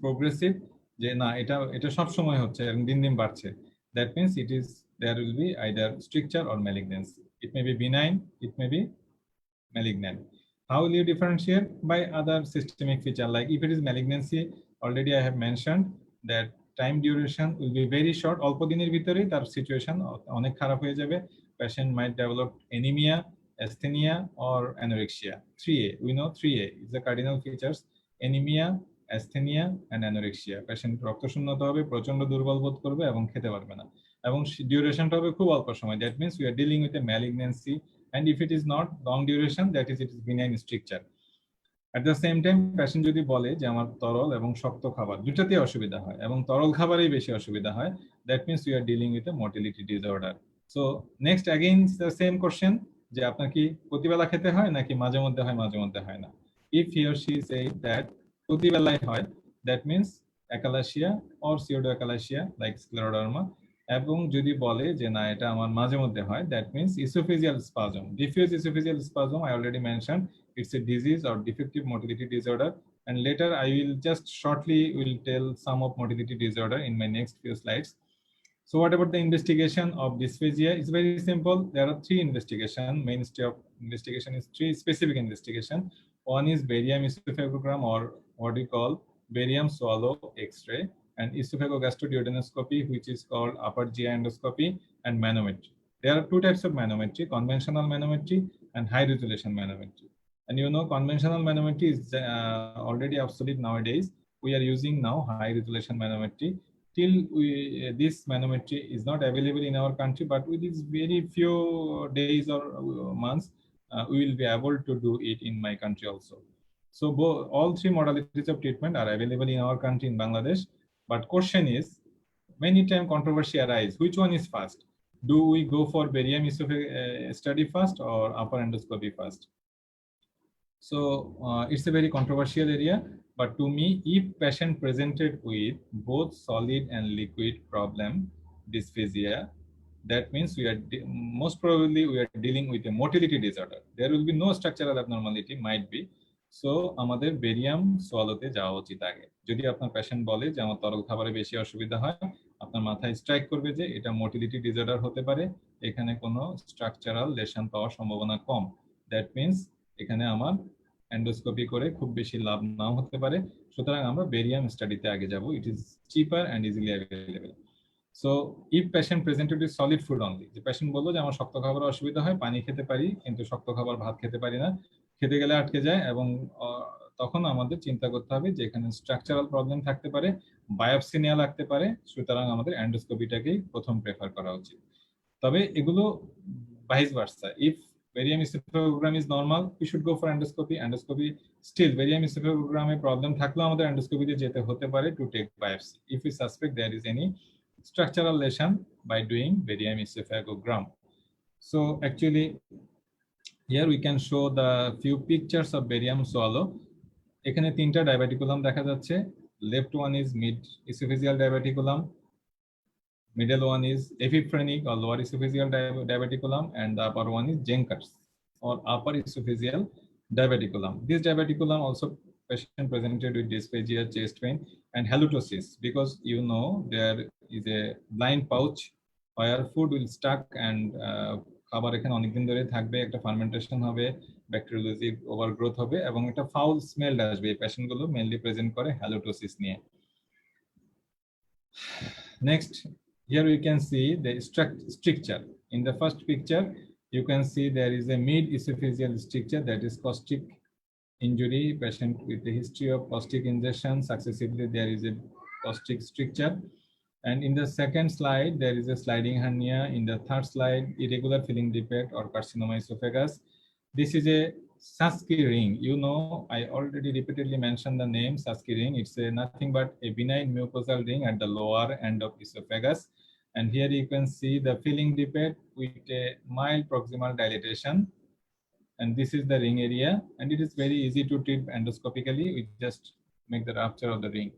progressive, যে না এটা সব সময় হচ্ছে এবং দিন দিন বাড়ছে, that means there will be either stricture or malignancy. It may be benign, it may be malignant. How will you differentiate? By other systemic feature, like if it is malignancy, already I have mentioned that time duration will be very short. অল্প দিনের ভিতরেই তার situation অনেক খারাপ হয়ে যাবে। Patient might develop anemia, asthenia or anorexia. 3A, we know 3A is the cardinal features: anemia, asthenia and anorexia. Patient রক্তশূন্যতা হবে, প্রচন্ড দুর্বল বোধ করবে এবং খেতে পারবে না, এবং ডিউরেশনটা হবে খুব অল্প সময়। That means we are dealing with a malignancy, and if it is not long duration, that is it is benign stricture. At the same time, patient যদি বলে যে আমার তরল এবং শক্ত খাবার দুটাতেই অসুবিধা হয় এবং তরল খাবারেই বেশি অসুবিধা হয়, that means we are dealing with a motility disorder. So next again the same question, যে আপনার কি প্রতিবেলা খেতে হয় নাকি মাঝে মধ্যে হয়, মাঝে মধ্যে হয় না। If he or she say that প্রতিবেলায় হয়, that means achalasia or pseudoachalasia like scleroderma, এবং যদি বলে যে না এটা আমার মাঝে মধ্যে হয়, that means esophageal spasm. Diffuse esophageal spasm I already mentioned, it's a disease or defective motility disorder, and later I will just shortly will tell some of motility disorder in my next few slides. So what about the investigation of dysphagia? It's very simple. There are three investigations. Mainstay of investigation is three specific investigation. One is barium esophagogram, or what we call barium swallow X-ray, and esophagogastroduodenoscopy, which is called upper GI endoscopy, and manometry. There are two types of manometry: conventional manometry and high resolution manometry. And you know, conventional manometry is already obsolete nowadays. We are using now high resolution manometry. Till this manometry is not available in our country, but with these very few days or months, we will be able to do it in my country also. So all three modalities of treatment are available in our country, in Bangladesh. But question is, many time controversy arise, which one is fast? Do we go for barium study first or upper endoscopy first? So it's a very controversial area. But to me, if patient presented with both solid and liquid problem, dysphagia, that means we are most probably we are dealing with a motility disorder. There will be no structural abnormality, might be. So আমাদের barium সোয়ালোতে যাওয়া উচিত আগে। যদি আপনার patient বলে যে আমার তরল খাবারে বেশি অসুবিধা হয়, আপনার মাথায় স্ট্রাইক করবে যে এটা মোটিলিটি ডিসঅর্ডার হতে পারে, এখানে কোনো স্ট্রাকচারাল লেশন পাওয়ার সম্ভাবনা কম। দ্যাট মিন্স এখানে আমার এন্ডোস্কোপি করে খুব বেশি লাভ নাও হতে পারে, সুতরাং আমরা বেরিয়াম স্টাডিতে আগে যাব। It is cheaper and easily available. So if patient presented with solid food only, যে পেশেন্ট বললো যে আমার শক্ত খাবার অসুবিধা হয়, পানি খেতে পারি কিন্তু শক্ত খাবার ভাত খেতে পারি না, খেতে গেলে আটকে যায়, এবং তখন আমাদের চিন্তা করতে হবে যে এখানে স্ট্রাকচারাল প্রবলেম থাকতে পারে, বায়োপসি নেওয়া লাগতে পারে, সুতরাং আমাদের এন্ডোস্কোপিটাকেই প্রথম প্রেফার করা উচিত। তবে এগুলো vice versa, if barium esophagogram is normal, we should go for endoscopy. Endoscopy still barium esophagogram A problem থাকলেও আমাদের এন্ডোস্কোপিতে যেতে হতে পারে to take biopsy if we suspect there is any structural lesion by doing barium esophagogram. So actually here we can show the few pictures of barium swallow. এখানে তিনটা diverticulum দেখা যাচ্ছে. Left one is mid esophageal diverticulum, middle one is epiphrenic or lower esophageal diverticulum, and the upper one is Jenker's or upper esophageal diverticulum. This diverticulum also patient presented with dysphagia, chest pain, and halitosis, because you know there is a blind pouch where food will stuck and খাবার এখানে অনেকদিন ধরে থাকবে, একটা fermentation হবে, ব্যাকটেরিওলজিক overgrowth হবে, এবং একটা ফাউল স্মেল আসবে। এই পেশেন্টগুলো মেইনলি প্রেজেন্ট করে হ্যালোটোসিস নিয়ে। Next, here we can see the stricture. In the first picture, you can see there is a mid-esophageal stricture, that is caustic injury, patient with a history of caustic injection. Successively, there is a caustic stricture. And in the second slide, there is a sliding hernia. In the third slide, irregular filling defect or carcinoma esophagus. This is a Saski ring. You know, I already repeatedly mentioned the name Saski ring. It's nothing but a benign mucosal ring at the lower end of esophagus. And here you can see the filling defect with a mild proximal dilatation. And this is the ring area. And it is very easy to treat endoscopically. We just make the rupture of the ring.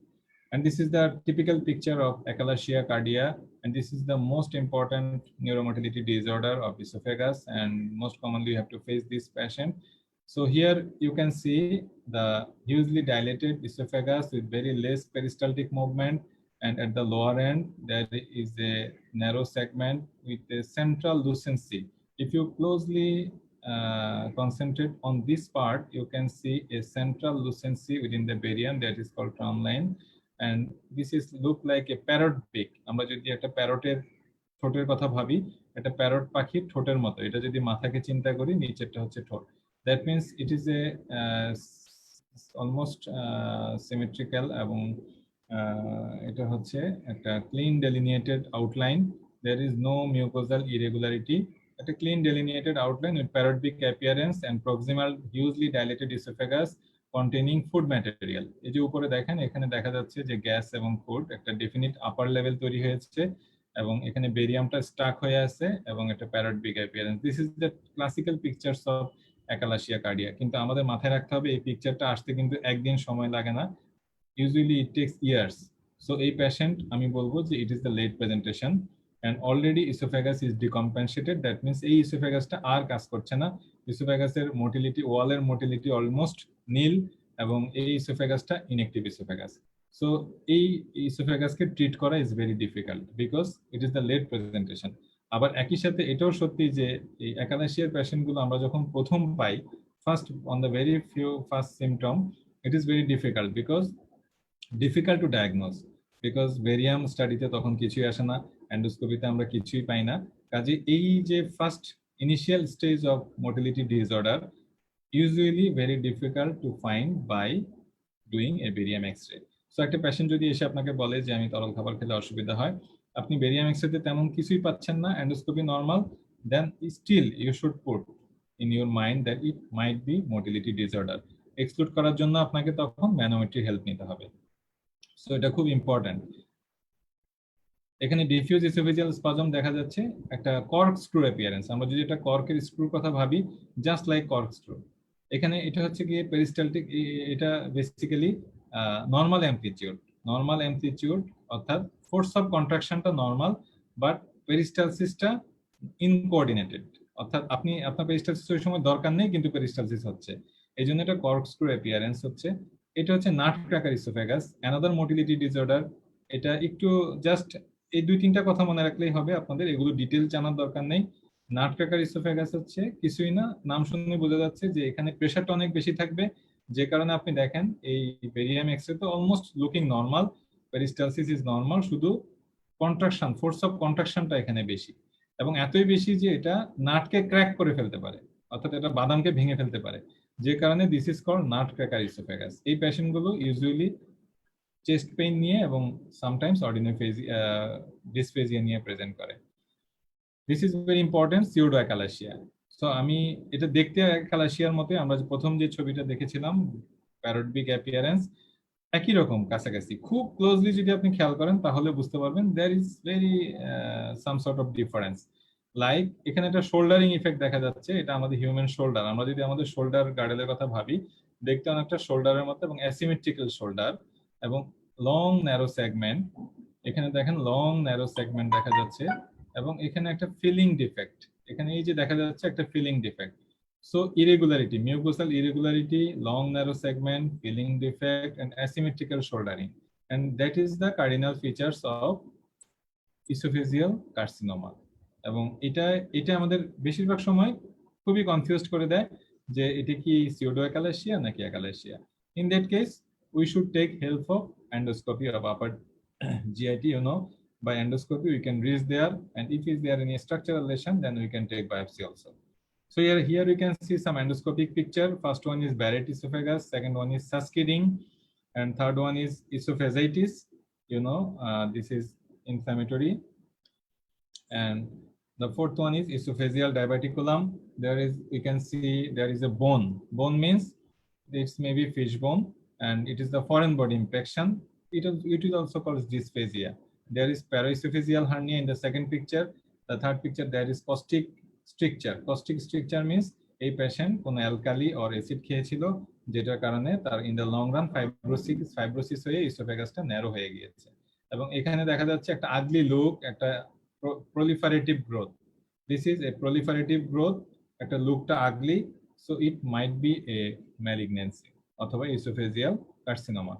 And this is the typical picture of achalasia cardia. And this is the most important neuromotility disorder of esophagus. And most commonly, you have to face this patient. So here you can see the hugely dilated esophagus with very less peristaltic movement. And at the lower end, there is a narrow segment with a central lucency. If you closely concentrate on this part, you can see a central lucency within the barium that is called Tram line. And this is look like a parrot beak. আমরা যদি একটা প্যারটের ঠোঁটের কথা ভাবি, একটা parrot পাখির ঠোঁটের মতো, এটা যদি মাথাকে চিন্তা করি, নিচেরটা হচ্ছে ঠোঁট। That means it is a almost symmetrical, এবং এটা হচ্ছে একটা clean delineated outline. There is no mucosal irregularity. It's a clean delineated outline with parrot beak appearance and proximal hugely dilated esophagus containing food material. এই যে উপরে দেখেন, এখানে দেখা যাচ্ছে যে গ্যাস এবং ফুড একটা ডেফিনিট আপার লেভেল তৈরি হয়েছে, এবং এখানে বেরিয়ামটা স্টাক হয়ে আছে, এবং একটা parrot beak appearance. This is the classical pictures of achalasia cardia. কিন্তু আমাদের মাথায় রাখতে হবে এই পিকচারটা আসতে কিন্তু একদিন সময় লাগে না, usually it takes years. So এই পেশেন্ট আমি বলবো যে it is the late presentation, and already esophagus is decompensated. That means এই ইসোফেগাসটা আর কাজ করছে না, ইসোফেগাসের মোটিলিটি, ওয়ালের মোটিলিটি অলমোস্ট নীল, এবং এই ইসোফেগাসটা ইনঅ্যাক্টিভ ইসোফেগাস। সো এই ইসোফেগাসকে ট্রিট করা is very difficult because it is the late presentation. আবার একই সাথে এটাও সত্যি যে এই একালাশিয়ার পেশেন্টগুলো আমরা যখন প্রথম পাই, first on the very few first symptom, it is very difficult difficult to diagnose because barium স্টাডিতে তখন কিছুই আসে না, অ্যান্ডোস্কোপিতে আমরা কিছুই পাই না। কাজে এই যে first initial stage of motility disorder usually very difficult to find by doing a barium X ray. So একটা পেশেন্ট যদি এসে আপনাকে বলে যে আমি তরল খাবার খেলে অসুবিধা হয়, আপনি বেরিয়াম এক্সরেতে তেমন কিছুই পাচ্ছেন না, endoscopy normal, then still you should put in your mind that it might be motility disorder. Exclude করার জন্য আপনাকে তখন ম্যানোমেট্রি হেল্প নিতে হবে। সো এটা খুব ইম্পর্টেন্ট। এখানে ডিফিউজ ইসোফেজিয়াল স্পাজম দেখা যাচ্ছে, একটা কর্ক স্ক্রু অ্যাপিয়ারেন্স। আমরা যদি একটা কর্কের স্ক্রুর কথা ভাবি, জাস্ট লাইক কর্ক স্ক্রু, এখানে এটা হচ্ছে গিয়ে পেরিস্টালটিক, এটা বেসিক্যালি নর্মাল অ্যামপ্লিটিউড, অর্থাৎ ফোর্স অফ কন্ট্রাকশনটা নর্মাল, বাট পেরিস্টালসিসটা ইনকোঅর্ডিনেটেড, অর্থাৎ আপনি আপনার পেরিস্টালসিস ওই সময় দরকার নেই কিন্তু পেরিস্টালসিস হচ্ছে, এই জন্য এটা কর্ক স্ক্রু অ্যাপিয়ারেন্স হচ্ছে। এটা হচ্ছে nut cracker oesophagus, another motility disorder. এটা একটু জাস্ট এই দুই তিনটা কথা মনে রাখলেই হবে, আপনাদের এগুলো ডিটেল জানার দরকার নেই। নাট ক্র্যাকার ইসোফেগাস হচ্ছে কিছুই না, নাম শুনে বোঝা যাচ্ছে যে এখানে প্রেশারটা অনেক বেশি থাকবে, যে কারণে আপনি দেখেন এই বেরিয়াম এক্সরে তো almost looking normal, peristalsis is normal, শুধু কন্ট্রাকশন, ফোর্স অফ কন্ট্রাকশনটা এখানে বেশি, এবং এতই বেশি যে এটা নাটকে ক্র্যাক করে ফেলতে পারে, অর্থাৎ এটা বাদামকে ভেঙে ফেলতে পারে, যে কারণে this is called nut cracker esophagus. এই পেশেন্টগুলো ইউজুয়ালি চেস্ট পেইন নিয়ে এবং সামটাইমস অর্ডিনোফেজিয়া ডিসফেজিয়া নিয়ে প্রেজেন্ট করে। This is very important, pseudo achalasia. So আমি এটা দেখতে অ্যাকালাসিয়ার মতে, আমরা প্রথম যে ছবিটা দেখেছিলাম প্যারোটিক অ্যাপিয়ারেন্স, একই রকম কাছাকাছি, খুব ক্লোজলি যদি আপনি খেয়াল করেন তাহলে বুঝতে পারবেন there is very some sort of difference. Like এখানে একটা শোল্ডারিং ইফেক্ট দেখা যাচ্ছে, এটা আমাদের হিউম্যান শোল্ডার, আমরা যদি আমাদের শোল্ডার গার্ডেলের কথা ভাবি, দেখতে অনেকটা শোল্ডারের মতো এবং অ্যাসিমেট্রিক্যাল শোল্ডার এবং লং ন্যারো সেগমেন্ট। এখানে দেখেন লং ন্যারো সেগমেন্ট দেখা যাচ্ছে, এবং এখানে একটা ফিলিং ডিফেক্ট, এখানে এই যে দেখা যাচ্ছে একটা filling defect. So irregularity, mucosal irregularity, long narrow segment, filling defect, and asymmetrical shouldering, and that is the cardinal features of esophageal carcinoma. এবং এটা আমাদের বেশিরভাগ সময় খুবই কনফিউজড করে দেয় যে এটা কি সিউডো অ্যাকালাসিয়া নাকি achalasia. In that case, we should take help of endoscopy of upper GIT. By endoscopy we can reach there, and if is there any structural lesion, then we can take biopsy also. So here you can see some endoscopic picture. First one is Barrett esophagus, second one is Susky ring, and third one is esophagitis. This is inflammatory, and the fourth one is esophageal diverticulum. We can see there is a bone. Bone means it's maybe fish bone, and it is the foreign body infection. It is also called dysphagia. There is paraesophageal hernia in the second picture. The third picture, there is caustic stricture. Caustic stricture means এই patient কোন alkali or acid খেয়েছিল, যেটার কারণে তার in the long run fibrosis হয়ে ইসোফেগাসটা narrow হয়ে গিয়েছে। এবং এখানে দেখা যাচ্ছে একটা আগলি লুক, একটা proliferative growth. This is a proliferative growth, একটা লুকটা আগলি, so it might be a malignancy অথবা esophageal carcinoma.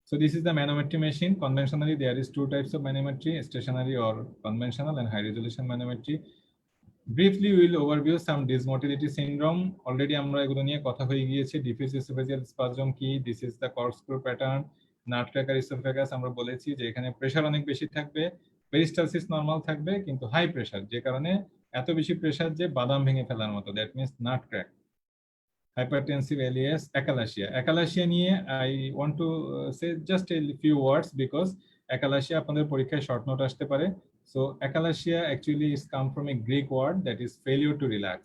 So this is the manometry machine. Conventionally there is two types of manometry, stationary or conventional, and high resolution manometry. Briefly we will overview some dysmotility syndrome. Already আমরা এগুলো নিয়ে কথা হয়ে গিয়েছে। Diffuse esophageal spasm কি, this is the corkscrew pattern. Nutcracker esophagus আমরা বলেছি যে এখানে প্রেসার অনেক বেশি থাকবে, পেরিস্টালসিস নরমাল থাকবে কিন্তু হাই প্রেসার, যে কারণে এত বেশি প্রেসার যে বাদাম ভেঙে ফেলার মতো, that means nutcracker. Hypertensive alias acalasia. Acalasia নিয়ে I want to say just a few words because acalasia আপনাদের পরীক্ষায় শর্ট নোট আসতে পারে। So acalasia actually is come from a Greek word that is failure to relax.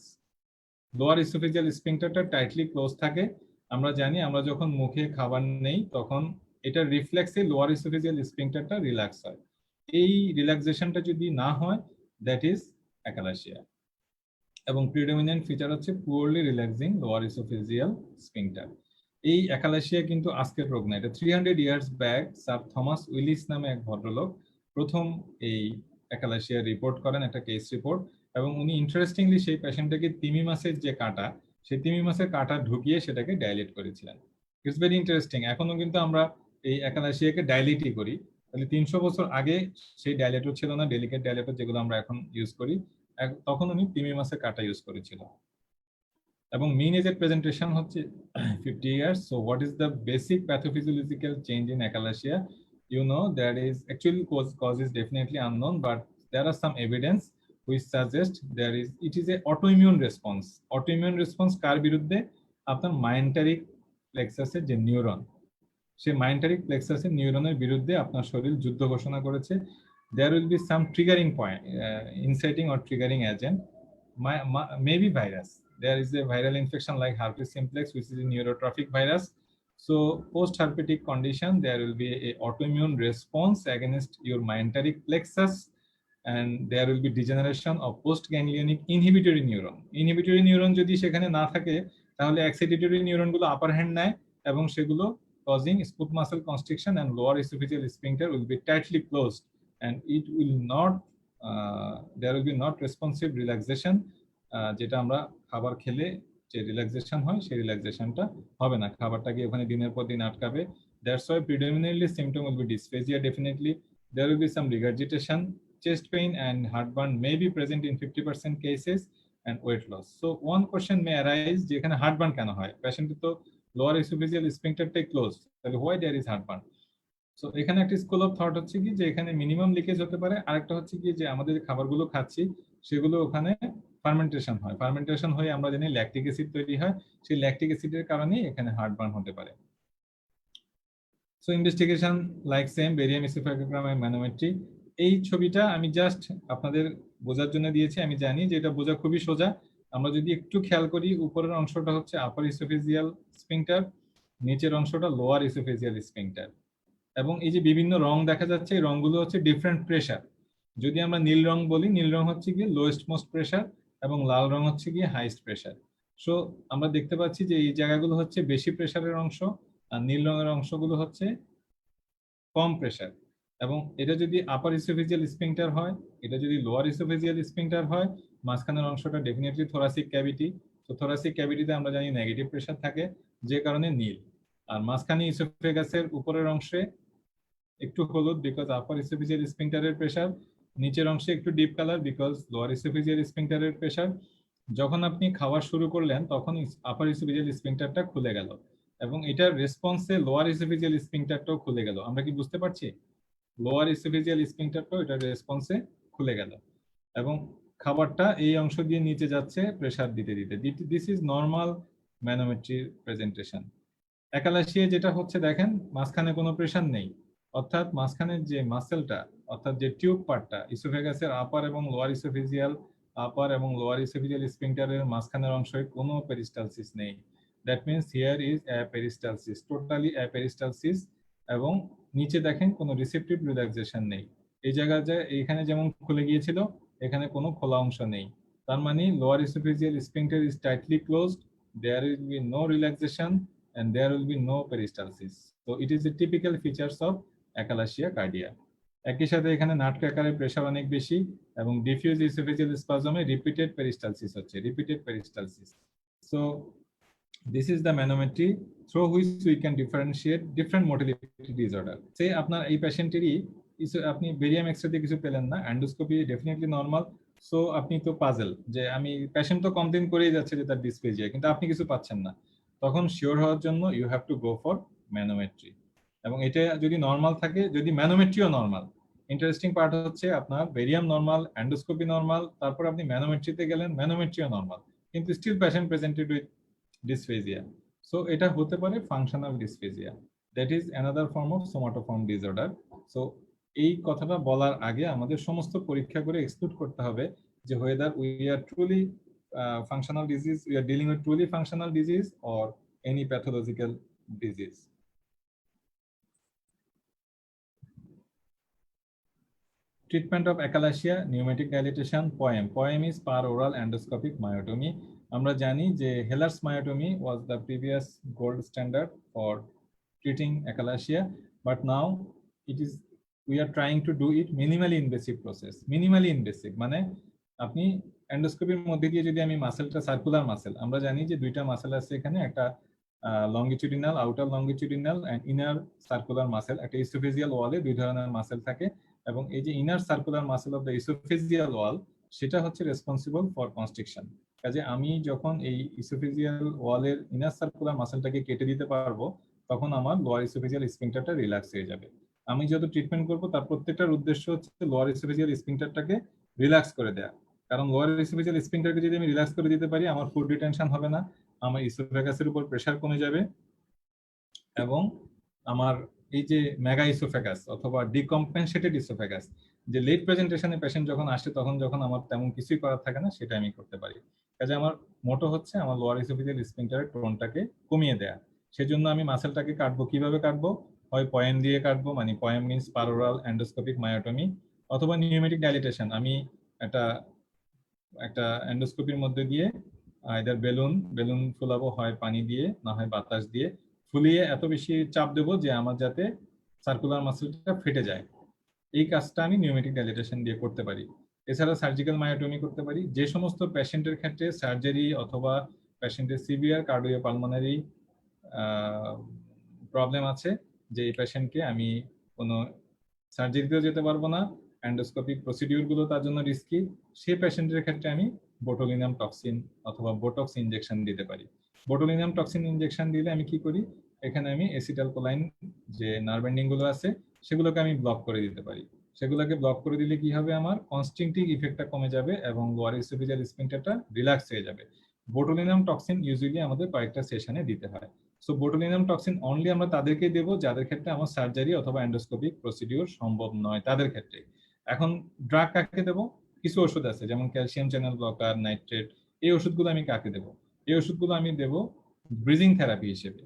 Lower esophageal sphincterটা tightly closed থাকে। আমরা জানি আমরা যখন মুখে খাবার নেই তখন এটা রিফ্লেক্সে লোয়ার esophageal sphincterটা রিল্যাক্স হয়। এই রিল্যাক্সেশনটা যদি না হয়, দ্যাট ইজ acalasia. এবং প্রিডমিনেন্ট ফিচার হচ্ছে poorly relaxing lower esophageal sphincter. এই অ্যাকালাসিয়া কিন্তু আজকের রোগ না, এটা 300 years back sir Thomas Willis নামে এক ভদ্রলোক প্রথম এই অ্যাকালাসিয়া রিপোর্ট করেন, একটা কেস রিপোর্ট, এবং উনি ইন্টারেস্টিংলি সেই পেশেন্টটাকে তিমি মাসের যে কাঁটা, সেই তিমি মাসের কাঁটা ঢুকিয়ে সেটাকে ডাইলেট করেছিলেন। It's very interesting. এখনো কিন্তু আমরা এই অ্যাকালাসিয়াকে ডাইলেটই করি, তাহলে 300 বছর আগে সেই ডাইলেটর ছিল না, ডেলিকেট ডাইলেটর যেগুলো আমরা এখন ইউজ করি, তখন উনি প্রিমিমাসের কাটা ইউজ করেছিল। এবং mean age presentation হচ্ছে 50 years. So what is the basic pathophysiological change in achalasia? You know, that is actually cause is definitely unknown, but there are some evidence which suggest it is a autoimmune response. Autoimmune response কার বিরুদ্ধে? আপনার মাইন্টারিক প্লেক্সাসের যে neuron, সেই মাইন্টারিক প্লেক্সাসের নিউরনের বিরুদ্ধে আপনার শরীর যুদ্ধ ঘোষণা করেছে। There will be some triggering point, inciting or triggering agent, maybe virus. There is a viral infection like herpes simplex, which is a neurotrophic virus. So post-herpetic condition, there will be a autoimmune response against your mesenteric plexus, and there will be degeneration of post-ganglionic inhibitory neuron. Inhibitory neuron যদি সেখানে না থাকে, তাহলে excitatory neuron গুলো upper hand নেয় এবং সেগুলো causing smooth muscle constriction, and lower esophageal sphincter will be tightly closed, and it will not there will be not responsive relaxation, যেটা আমরা খাবার খেলে যে রিল্যাক্সেশন হয় সেই রিল্যাক্সেশনটা হবে না, খাবারটাকে ওখানে দিনের পর দিন আটকাবে। That's why predominantly symptom will be dysphagia. Definitely there will be some regurgitation, chest pain, and heartburn may be present in 50% cases, and weight loss. So one question may arise, যে এখানে heartburn কেন হয়? পেশেন্টের তো lower esophageal sphincterটাই closed, তাহলে why there is heartburn? So এখানে একটা school of thought হচ্ছে কি যে এখানে মিনিমাম লিকেজ হতে পারে, আরেকটা হচ্ছে কি যে আমাদের যে খাবারগুলো খাচ্ছি সেগুলো ওখানে ফার্মেন্টেশন হয়, ফার্মেন্টেশন হয়ে আমরা জানি ল্যাকটিক অ্যাসিড তৈরি হয়, সেই ল্যাকটিক অ্যাসিডের কারণেই এখানে হার্টবার্ন হতে পারে। So investigation like same barium oesophagogram and manometry. এই ছবিটা আমি জাস্ট আপনাদের বোঝার জন্য দিয়েছি, আমি জানি যে এটা বোঝা খুবই সোজা। আমরা যদি একটু খেয়াল করি, উপরের অংশটা হচ্ছে আপার ইসোফেজিয়াল স্ফিংটার, নিচের অংশটা লোয়ার ইসোফেজিয়াল স্ফিংটার, এবং এই যে বিভিন্ন রং দেখা যাচ্ছে এই রংগুলো হচ্ছে ডিফারেন্ট প্রেসার। যদি আমরা নীল রং বলি, নীল রং হচ্ছে গিয়ে লোয়েস্ট মোস্ট প্রেসার এবং লাল রং হচ্ছে গিয়ে হাইস্ট প্রেসার। সো আমরা দেখতে পাচ্ছি যে এই জায়গাগুলো হচ্ছে বেশি প্রেসারের অংশ, আর নীল রঙের অংশগুলো হচ্ছে কম প্রেসার। এবং এটা যদি আপার ইসোফেজিয়াল স্ফিংটার হয়, এটা যদি লোয়ার ইসোফেজিয়াল স্ফিংটার হয়, মাঝখানের অংশটা ডেফিনেটলি থোরাসিক ক্যাভিটি। তো থোরাসিক ক্যাভিটিতে আমরা জানি নেগেটিভ প্রেসার থাকে, যে কারণে নীল। আর মাঝখানে ইসোফেগাসের উপরের অংশে একটু হলুদ, বিকজ আপার ইসোফেজিয়াল স্ফিংটারের প্রেসার, নিচের অংশে একটু deep colour, because lower oesophageal স্ফিংটারের প্রেসার। যখন আপনি খাওয়া শুরু করলেন তখন আপার ইসোফেজিয়াল স্ফিংটারটা খুলে গেল, এবং এটার রেসপন্সে লোয়ার ইসোফেজিয়াল স্ফিংটারটাও খুলে গেল। আমরা কি বুঝতে পারছি? লোয়ার ইসোফেজিয়াল স্ফিংটারটাও এটার রেসপন্সে খুলে গেল, এবং খাবারটা এই অংশ দিয়ে নিচে যাচ্ছে প্রেসার দিতে দিতে। This is normal manometry presentation. Achalasia যেটা হচ্ছে দেখেন, মাঝখানে কোনো প্রেসার নেই, অর্থাৎ মাঝখানের যে মাসেলটা, অর্থাৎ যে টিউব পার্টটা, ইসোফেগাসের আপার এবং লোয়ার ইসোফেজিয়াল, আপার এবং লোয়ার ইসোফেজিয়াল স্ফিংটারের মাঝখানের অংশে কোনো পেরিস্টালসিস নেই। That means here is aperistalsis, totally aperistalsis. এবং নিচে দেখেন কোনো রিসেপটিভ রিল্যাক্সেশন নেই, এই জায়গায় এইখানে যেমন খুলে গিয়েছিল এখানে কোনো খোলা অংশ নেই। তার মানে lower esophageal sphincter is tightly closed, there will be no relaxation, and there will be no peristalsis. So it is the typical features of achalasia cardia. একই সাথে এখানে নাটকাকারে প্রেসার অনেক বেশি, এবং ডিফিউজ ইসোফেজিয়াল স্পাজমে রিপিটেড পেরিস্টালসিস হচ্ছে, repeated peristalsis. So this is the manometry through which we can differentiate different motility disorder. সে আপনার এই পেশেন্টেরই আপনি বেরিয়াম এক্সরে কিছু পেলেন না, এন্ডোস্কোপি ডেফিনেটলি নরমাল। সো আপনি তো পাজল যে আমি পেশেন্ট তো কমপ্লেন করেই যাচ্ছে যে তার ডিসপ্লেজিয়া, কিন্তু আপনি কিছু পাচ্ছেন না। তখন শিওর হওয়ার জন্য you have to go for manometry, এবং এটা যদি নর্মাল থাকে, যদি ম্যানোমেট্রিও নর্মাল। ইন্টারেস্টিং পার্ট হচ্ছে আপনার বেরিয়াম নর্মাল, এন্ডোস্কোপি নর্মাল, তারপর আপনি ম্যানোমেট্রিতে গেলেন, ম্যানোমেট্রিও নর্মাল, কিন্তু still patient presented with dysphagia. So এটা হতে পারে functional dysphagia, that is another form of somatoform disorder. So এই কথাটা বলার আগে আমাদের সমস্ত পরীক্ষা করে এক্সক্লুড করতে হবে যে whether we are truly functional disease, we are dealing with truly functional disease or any pathological disease. Treatment of achalasia, pneumatic dilatation, POEM. POEM is paroral endoscopic myotomy. আমরা জানি যে হেলার্স myotomy was the previous gold standard for treating achalasia, but now we are trying to do it minimally invasive process. Minimally invasive মানে আপনি এন্ডোস্কোপির মধ্যে দিয়ে যদি আমি মাসেলটা circular muscle, আমরা জানি যে দুইটা মাসেল আছে এখানে, একটা longitudinal, outer longitudinal and inner circular muscle. একটা ইসোফেজিয়াল ওয়ালে দুই ধরনের মাসেল থাকে, এবং এই যে inner circular muscle of the oesophageal wall, সেটা হচ্ছে রেসপন্সিবল ফর কনস্ট্রিকশন। কাজে আমি যখন এই ইসোফেজিয়াল ওয়ালের ইনার সার্কুলার মাসেলটাকে কেটে দিতে পারবো, তখন আমার লোয়ার ইসোফেজিয়াল স্ফিংক্টারটা রিল্যাক্স হয়ে যাবে। আমি যত ট্রিটমেন্ট করবো তার প্রত্যেকটার উদ্দেশ্য হচ্ছে লোয়ার ইসোফেজিয়াল স্ফিংক্টারটাকে রিল্যাক্স করে দেওয়া। কারণ লোয়ার ইসোফেজিয়াল স্ফিংক্টারকে যদি আমি রিল্যাক্স করে দিতে পারি, আমার ফুড রিটেনশন হবে না, আমার ইসোফেগাসের উপর প্রেসার কমে যাবে, এবং আমার এই যে মেগা ইসোফেগাস অথবা ডিকম্পেনসেটেড ইসোফেগাস, যে লেট প্রেজেন্টেশনে পেশেন্ট যখন আসে তখন যখন আমার তেমন কিছুই করার থাকে না, সেটা আমি করতে পারি। কাজে আমার মোটো হচ্ছে আমার লোয়ার ইসোফেজিয়াল স্ফিংক্টারের টোনটাকে কমিয়ে দেয়া। সেজন্য আমি মাসেলটাকে কাটবো। কিভাবে কাটবো? হয় পয়েম দিয়ে কাটবো, মানে পয়েম মিনস পারোরাল এন্ডোস্কোপিক মায়োটমি, অথবা নিউমেটিক ডাইলিটেশন। আমি একটা এন্ডোস্কোপির মধ্যে দিয়ে আইদার বেলুন ফুলাবো, হয় পানি দিয়ে না হয় বাতাস দিয়ে, ফুলিয়ে এত বেশি চাপ দেবো যে আমার যাতে সার্কুলার মাসেলটা ফেটে যায়। এই কাজটা আমি নিউমেটিক ডাইলিটেশন দিয়ে করতে পারি। এছাড়া সার্জিক্যাল মায়োটমি করতে পারি। যে সমস্ত পেশেন্টের ক্ষেত্রে সার্জারি অথবা পেশেন্টের সিভিয়ার কার্ডিওপালমোনারি প্রবলেম আছে, যে এই পেশেন্টকে আমি কোনো সার্জারিতেও যেতে পারবো না, এন্ডোস্কোপিক প্রসিডিউর গুলো তার জন্য রিস্কি, সেই পেশেন্টের ক্ষেত্রে আমি বোটুলিনাম টক্সিন অথবা বোটক্স ইনজেকশন দিতে পারি। বোটুলিনাম টক্সিন ইনজেকশন দিলে আমি কি করি, এখানে আমি অ্যাসিটাইলকোলাইন যে নার্ভ এন্ডিং গুলো আছে সেগুলোকে আমি ব্লক করে দিতে পারি। সেগুলোকে ব্লক করে দিলে কি হবে, আমার কনস্ট্রিকটিভ ইফেক্টটা কমে যাবে এবং লোয়ার ইসোফেজিয়াল স্ফিংক্টারটা রিল্যাক্স হয়ে যাবে। বোটুলিনাম টক্সিন ইউজুয়ালি আমাদের কয়েকটা সেশনে দিতে হয়। সো বোটুলিনাম টক্সিন অনলি আমরা তাদেরকে দেব যাদের ক্ষেত্রে আমার সার্জারি অথবা এন্ডোস্কোপিক প্রসিডিউর সম্ভব নয়, তাদের ক্ষেত্রে। এখন ড্রাগ কাকে দেব? কিছু ওষুধ আছে, যেমন ক্যালসিয়াম চ্যানেল ব্লকার, নাইট্রেট। এই ওষুধগুলো আমি কাকে দেব? এই ওষুধগুলো আমি দেব ব্রিজিং থেরাপি হিসেবে।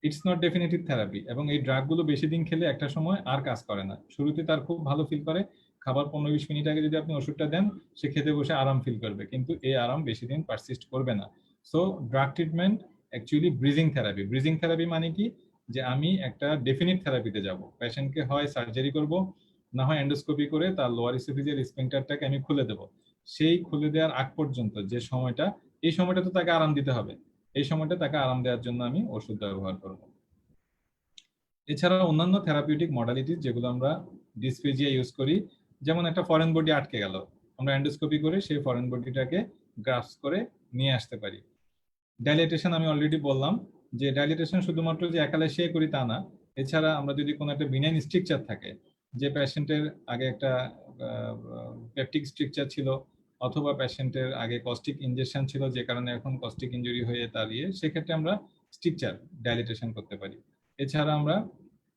ইটস নট ডেফিনেটিভ থেরাপি, এবং এই ড্রাগগুলো বেশি দিন খেলে একটা সময় আর কাজ করে না। শুরুতে তার খুব ভালো ফিল করে, খাবার 15-20 মিনিট আগে যদি আপনি ওষুধটা দেন, সে খেতে বসে আরাম ফিল করবে, কিন্তু এই আরাম বেশি দিন পারসিস্ট করবে না। So drug treatment actually bridging therapy. Bridging therapy মানে কি, যে আমি একটা ডেফিনিট থেরাপিতে যাব। পেশেন্টকে হয় সার্জারি করব, না হয় এন্ডোস্কোপি করে তার লোয়ার ইসোফেজিয়াল স্ফিংক্টারটাকে আমি খুলে দেব। সেই খুলে দেওয়ার আগ পর্যন্ত যে সময়টা, এই সময়টা তো তাকে আরাম দিতে হবে। এই সময়টা তাকে আরাম দেওয়ার জন্য আমি ওষুধ ব্যবহার করব। এছাড়া অন্যান্য থেরাপিউটিক মডালিটিস যেগুলো আমরা ডিসফেজিয়া ইউজ করি, যেমন একটা ফরেন বডি আটকে গেল, আমরা এন্ডোস্কোপি করে সেই ফরেন বডিটাকে গ্রাফস করে নিয়ে আসতে পারি। ডাইলিটেশন আমি অলরেডি বললাম, যে ডাইলিটেশন শুধুমাত্র যে একালেশিয়ায় করি তা না। এছাড়া আমরা যদি কোনো একটা বিনাইন স্ট্রাকচার থাকে, যে পেশেন্টের আগে একটা পেপটিক স্ট্রাকচার ছিল, অথবা পেশেন্টের আগে কস্টিক ইনজেকশন ছিল যে কারণে এখন কস্টিক ইনজুরি হয়ে তার সেক্ষেত্রে আমরা স্ট্রাকচার ডাইলিটেশন করতে পারি। এছাড়া আমরা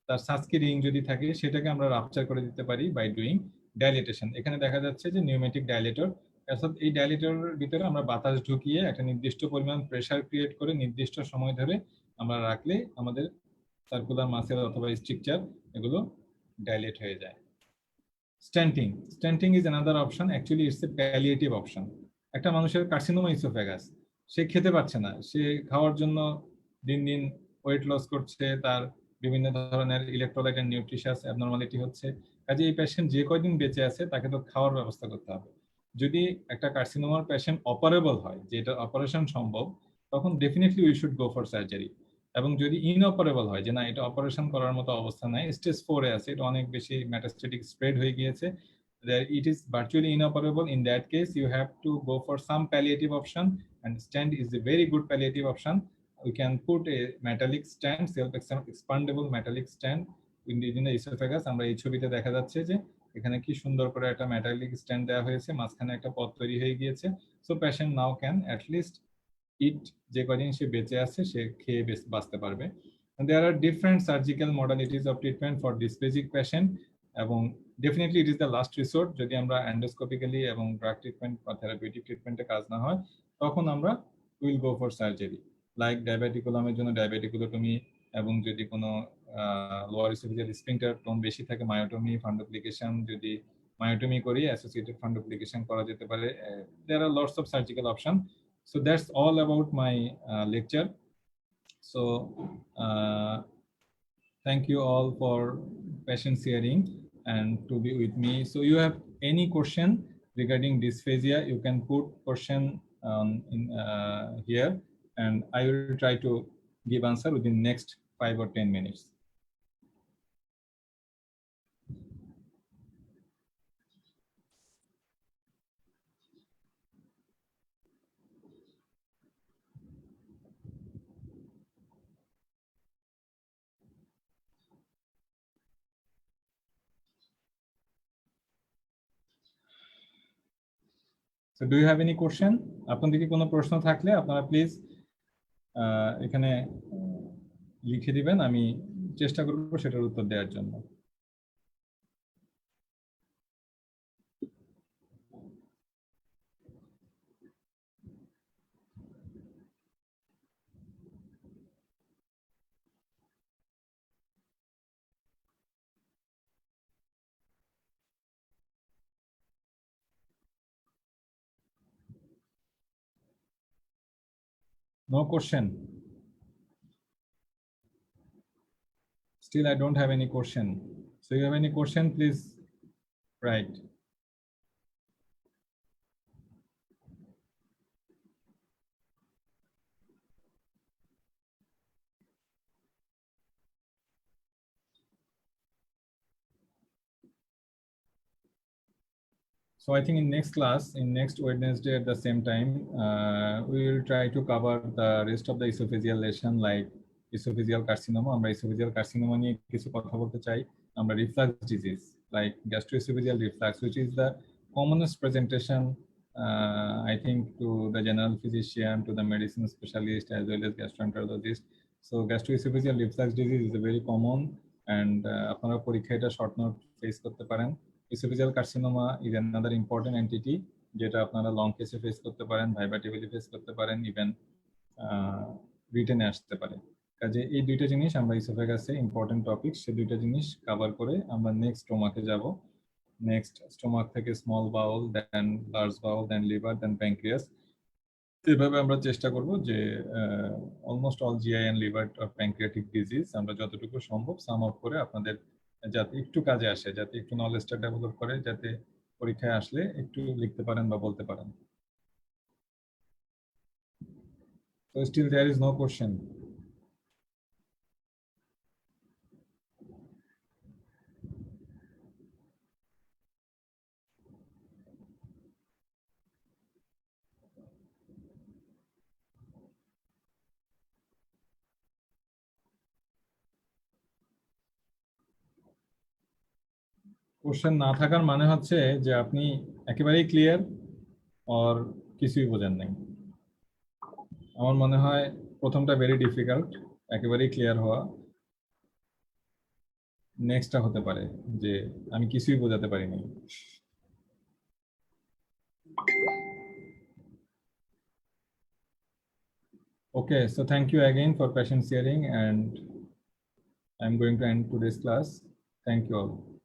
তার সাসকি রিং যদি থাকে সেটাকে আমরা রাপচার করে দিতে পারি বাই ডুইং ডাইলিটেশন। এখানে দেখা যাচ্ছে যে নিউমেটিক ডাইলেটর, অর্থাৎ এই ডাইলেটরের ভিতরে আমরা বাতাস ঢুকিয়ে একটা নির্দিষ্ট পরিমাণ প্রেসার ক্রিয়েট করে নির্দিষ্ট সময় ধরে আমরা রাখলে আমাদের সার্কুলার মাসেল অথবা স্ট্রাকচার এগুলো ডাইলেট হয়ে যায়। Stenting is another option. Actually it's a palliative option. একটা মানুষের কার্সিনোমা ইসোফেগাস, সে খেতে পারছে না, সে খাওয়ার জন্য দিন দিন ওয়েট লস করছে, তার বিভিন্ন ধরনের ইলেকট্রোলাইট এন্ড নিউট্রিশাস অ্যাবনর্মালিটি হচ্ছে। কাজে এই পেশেন্ট যে কয়দিন বেঁচে আছে তাকে তো খাওয়ার ব্যবস্থা করতে হবে। যদি একটা কার্সিনোমার পেশেন্ট অপারেবল হয়, যে এটা অপারেশন সম্ভব, তখন definitely we should go for surgery. এবং যদি ইনঅপারেবল হয়, যে না এটা অপারেশন করার মতো অবস্থা নাই, স্টেজ 4 এ আছে, এটা অনেক বেশি মেটাস্টেটিক স্প্রেড হয়ে গিয়েছে, it is virtually inoperable, in that case you have to go for some palliative option, and stent is a very good palliative option. We can put a metallic stent, self expandable metallic stent in the esophagus. আমরা এই ছবিতে দেখা যাচ্ছে যে এখানে কি সুন্দর করে একটা মেটালিক স্ট্যান্ড দেওয়া হয়েছে, মাঝখানে একটা পথ তৈরি হয়ে গিয়েছে। So patient now can at least eat, যে কদিন সে বেঁচে আছে সে খেয়ে বাঁচতে পারবে। There are different surgical modalities of treatment for dysphagic patient, এবং definitely it is the last resort. যদি আমরা এন্ডোস্কোপিক্যালি এবং ড্রাগ ট্রিটমেন্ট বা থেরাপিউটিক ট্রিটমেন্টে কাজ না হয়, তখন আমরা will go for surgery, like ডায়াবেটিকুলামের জন্য ডায়াবেটিকুলোটমি, এবং যদি কোনো লোয়ার ইসোফেজিয়াল স্ফিংক্টার টোন বেশি থাকে, মায়োটমি, ফান্ডোপ্লিকেশন, যদি মায়োটমি করি অ্যাসোসিয়েটেড ফান্ডোপ্লিকেশন করা যেতে পারে। There are lots of surgical option. So that's all about my lecture. So thank you all for patient hearing and to be with me. So you have any question regarding dysphagia, you can put question in here, and I will try to give answer within next 5 or 10 minutes. So do you have any question? আপনাদের কি কোনো প্রশ্ন থাকলে আপনারা please এখানে লিখে দিবেন, আমি চেষ্টা করব সেটার উত্তর দেওয়ার জন্য। No question. Still, I don't have any question. So you have any question, please write. So I think in next class, in next Wednesday at the same time, we will try to cover the rest of the esophageal lesion like esophageal carcinoma. আমরা esophageal carcinoma নিয়ে কিছু কথা বলতে চাই। আমরা reflux disease like gastroesophageal reflux, which is the commonest presentation, I think, to the general physician, to the medicine specialist, as well as gastroenterologist. So gastroesophageal reflux disease is a very common, and আপনারা পরীক্ষায় এটা short note face করতে পারেন। esophageal carcinoma is another important entity যেটা আপনারা long কেসে face করতে পারেন, ভাইবাটিভলি ফেস করতে পারেন, ইভেন রিটেনে আসতে পারে। কাজে এই দুইটা জিনিস আমরা ইসোফেগাসে ইম্পর্টেন্ট টপিক, সে দুইটা জিনিস কভার করে আমরা নেক্সট স্টোমাকে যাব। নেক্সট স্টোমাক থেকে small bowel, then large bowel, then liver, then pancreas. এভাবে আমরা চেষ্টা করব যে almost all GI and liver or pancreatic disease আমরা যতটুকু সম্ভব সাম আপ করে আপনাদের যাতে একটু কাজে আসে, যাতে একটু নলেজটা ডেভেলপ করে, যাতে পরীক্ষায় আসলে একটু লিখতে পারেন বা বলতে পারেন। So still there is no question. Question না থাকার মানে হচ্ছে যে আপনি একেবারেই ক্লিয়ার আর কিছুই বোঝেন নাই। আমার মনে হয় প্রথমটা ভেরি ডিফিকাল্ট, একেবারেই ক্লিয়ার হওয়া। নেক্সটটা হতে পারে যে আমি কিছুই বোঝাতে পারিনি। Okay, so thank you again for patient sharing, and I'm going to end today's class. Thank you all.